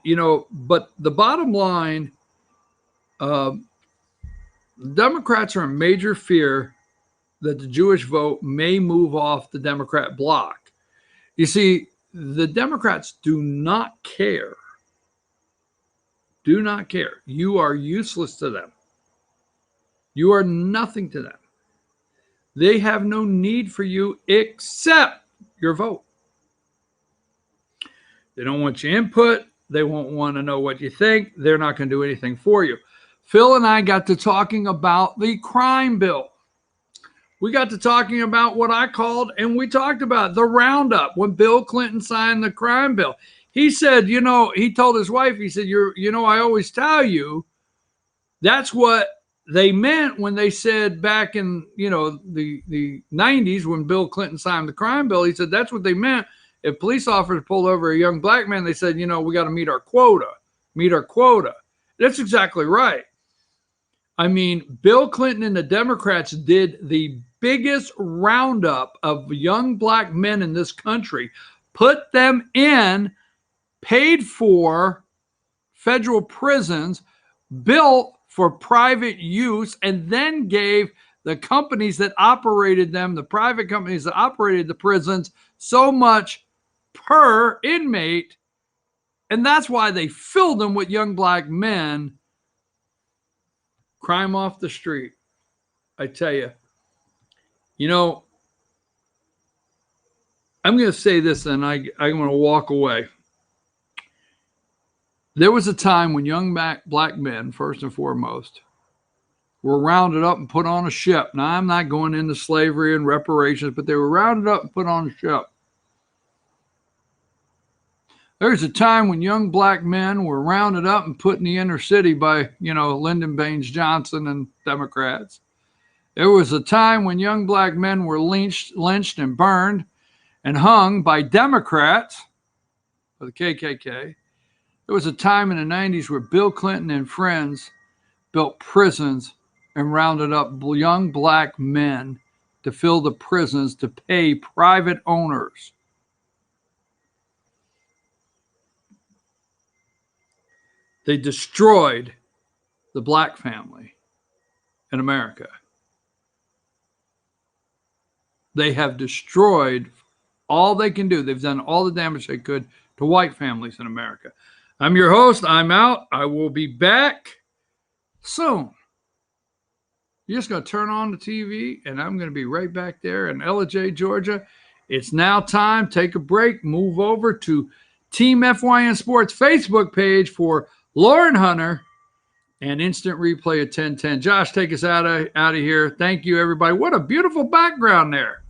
you know, but the bottom line, Democrats are in major fear that the Jewish vote may move off the Democrat bloc. You see, the Democrats do not care. Do not care. You are useless to them. You are nothing to them. They have no need for you except your vote. They don't want your input. They won't want to know what you think. They're not going to do anything for you. Phil and I got to talking about the crime bill. We got to talking about what I called, and we talked about the roundup when Bill Clinton signed the crime bill. He said, you know, he told his wife, he said, I always tell you, that's what they meant when they said back in, the 90s when Bill Clinton signed the crime bill. He said, that's what they meant. If police officers pulled over a young black man, they said, we got to meet our quota. That's exactly right. I mean, Bill Clinton and the Democrats did the biggest roundup of young black men in this country, put them in paid for federal prisons, built for private use, and then gave the companies that operated them, the private companies that operated the prisons, so much per inmate. And that's why they filled them with young black men. Crime off the street. I tell you, I'm going to say this and I'm going to walk away. There was a time when young black men, first and foremost, were rounded up and put on a ship. Now, I'm not going into slavery and reparations, but they were rounded up and put on a ship. There's a time when young black men were rounded up and put in the inner city by, Lyndon Baines Johnson and Democrats. There was a time when young black men were lynched and burned and hung by Democrats for the KKK. There was a time in the 90s where Bill Clinton and friends built prisons and rounded up young black men to fill the prisons to pay private owners. They destroyed the black family in America. They have destroyed all they can do. They've done all the damage they could to white families in America. I'm your host. I'm out. I will be back soon. You're just going to turn on the TV, and I'm going to be right back there in Ellijay, Georgia. It's now time. Take a break. Move over to Team FYN Sports Facebook page for Lauren Hunter and instant replay at 10:10. Josh, take us out of here. Thank you, everybody. What a beautiful background there.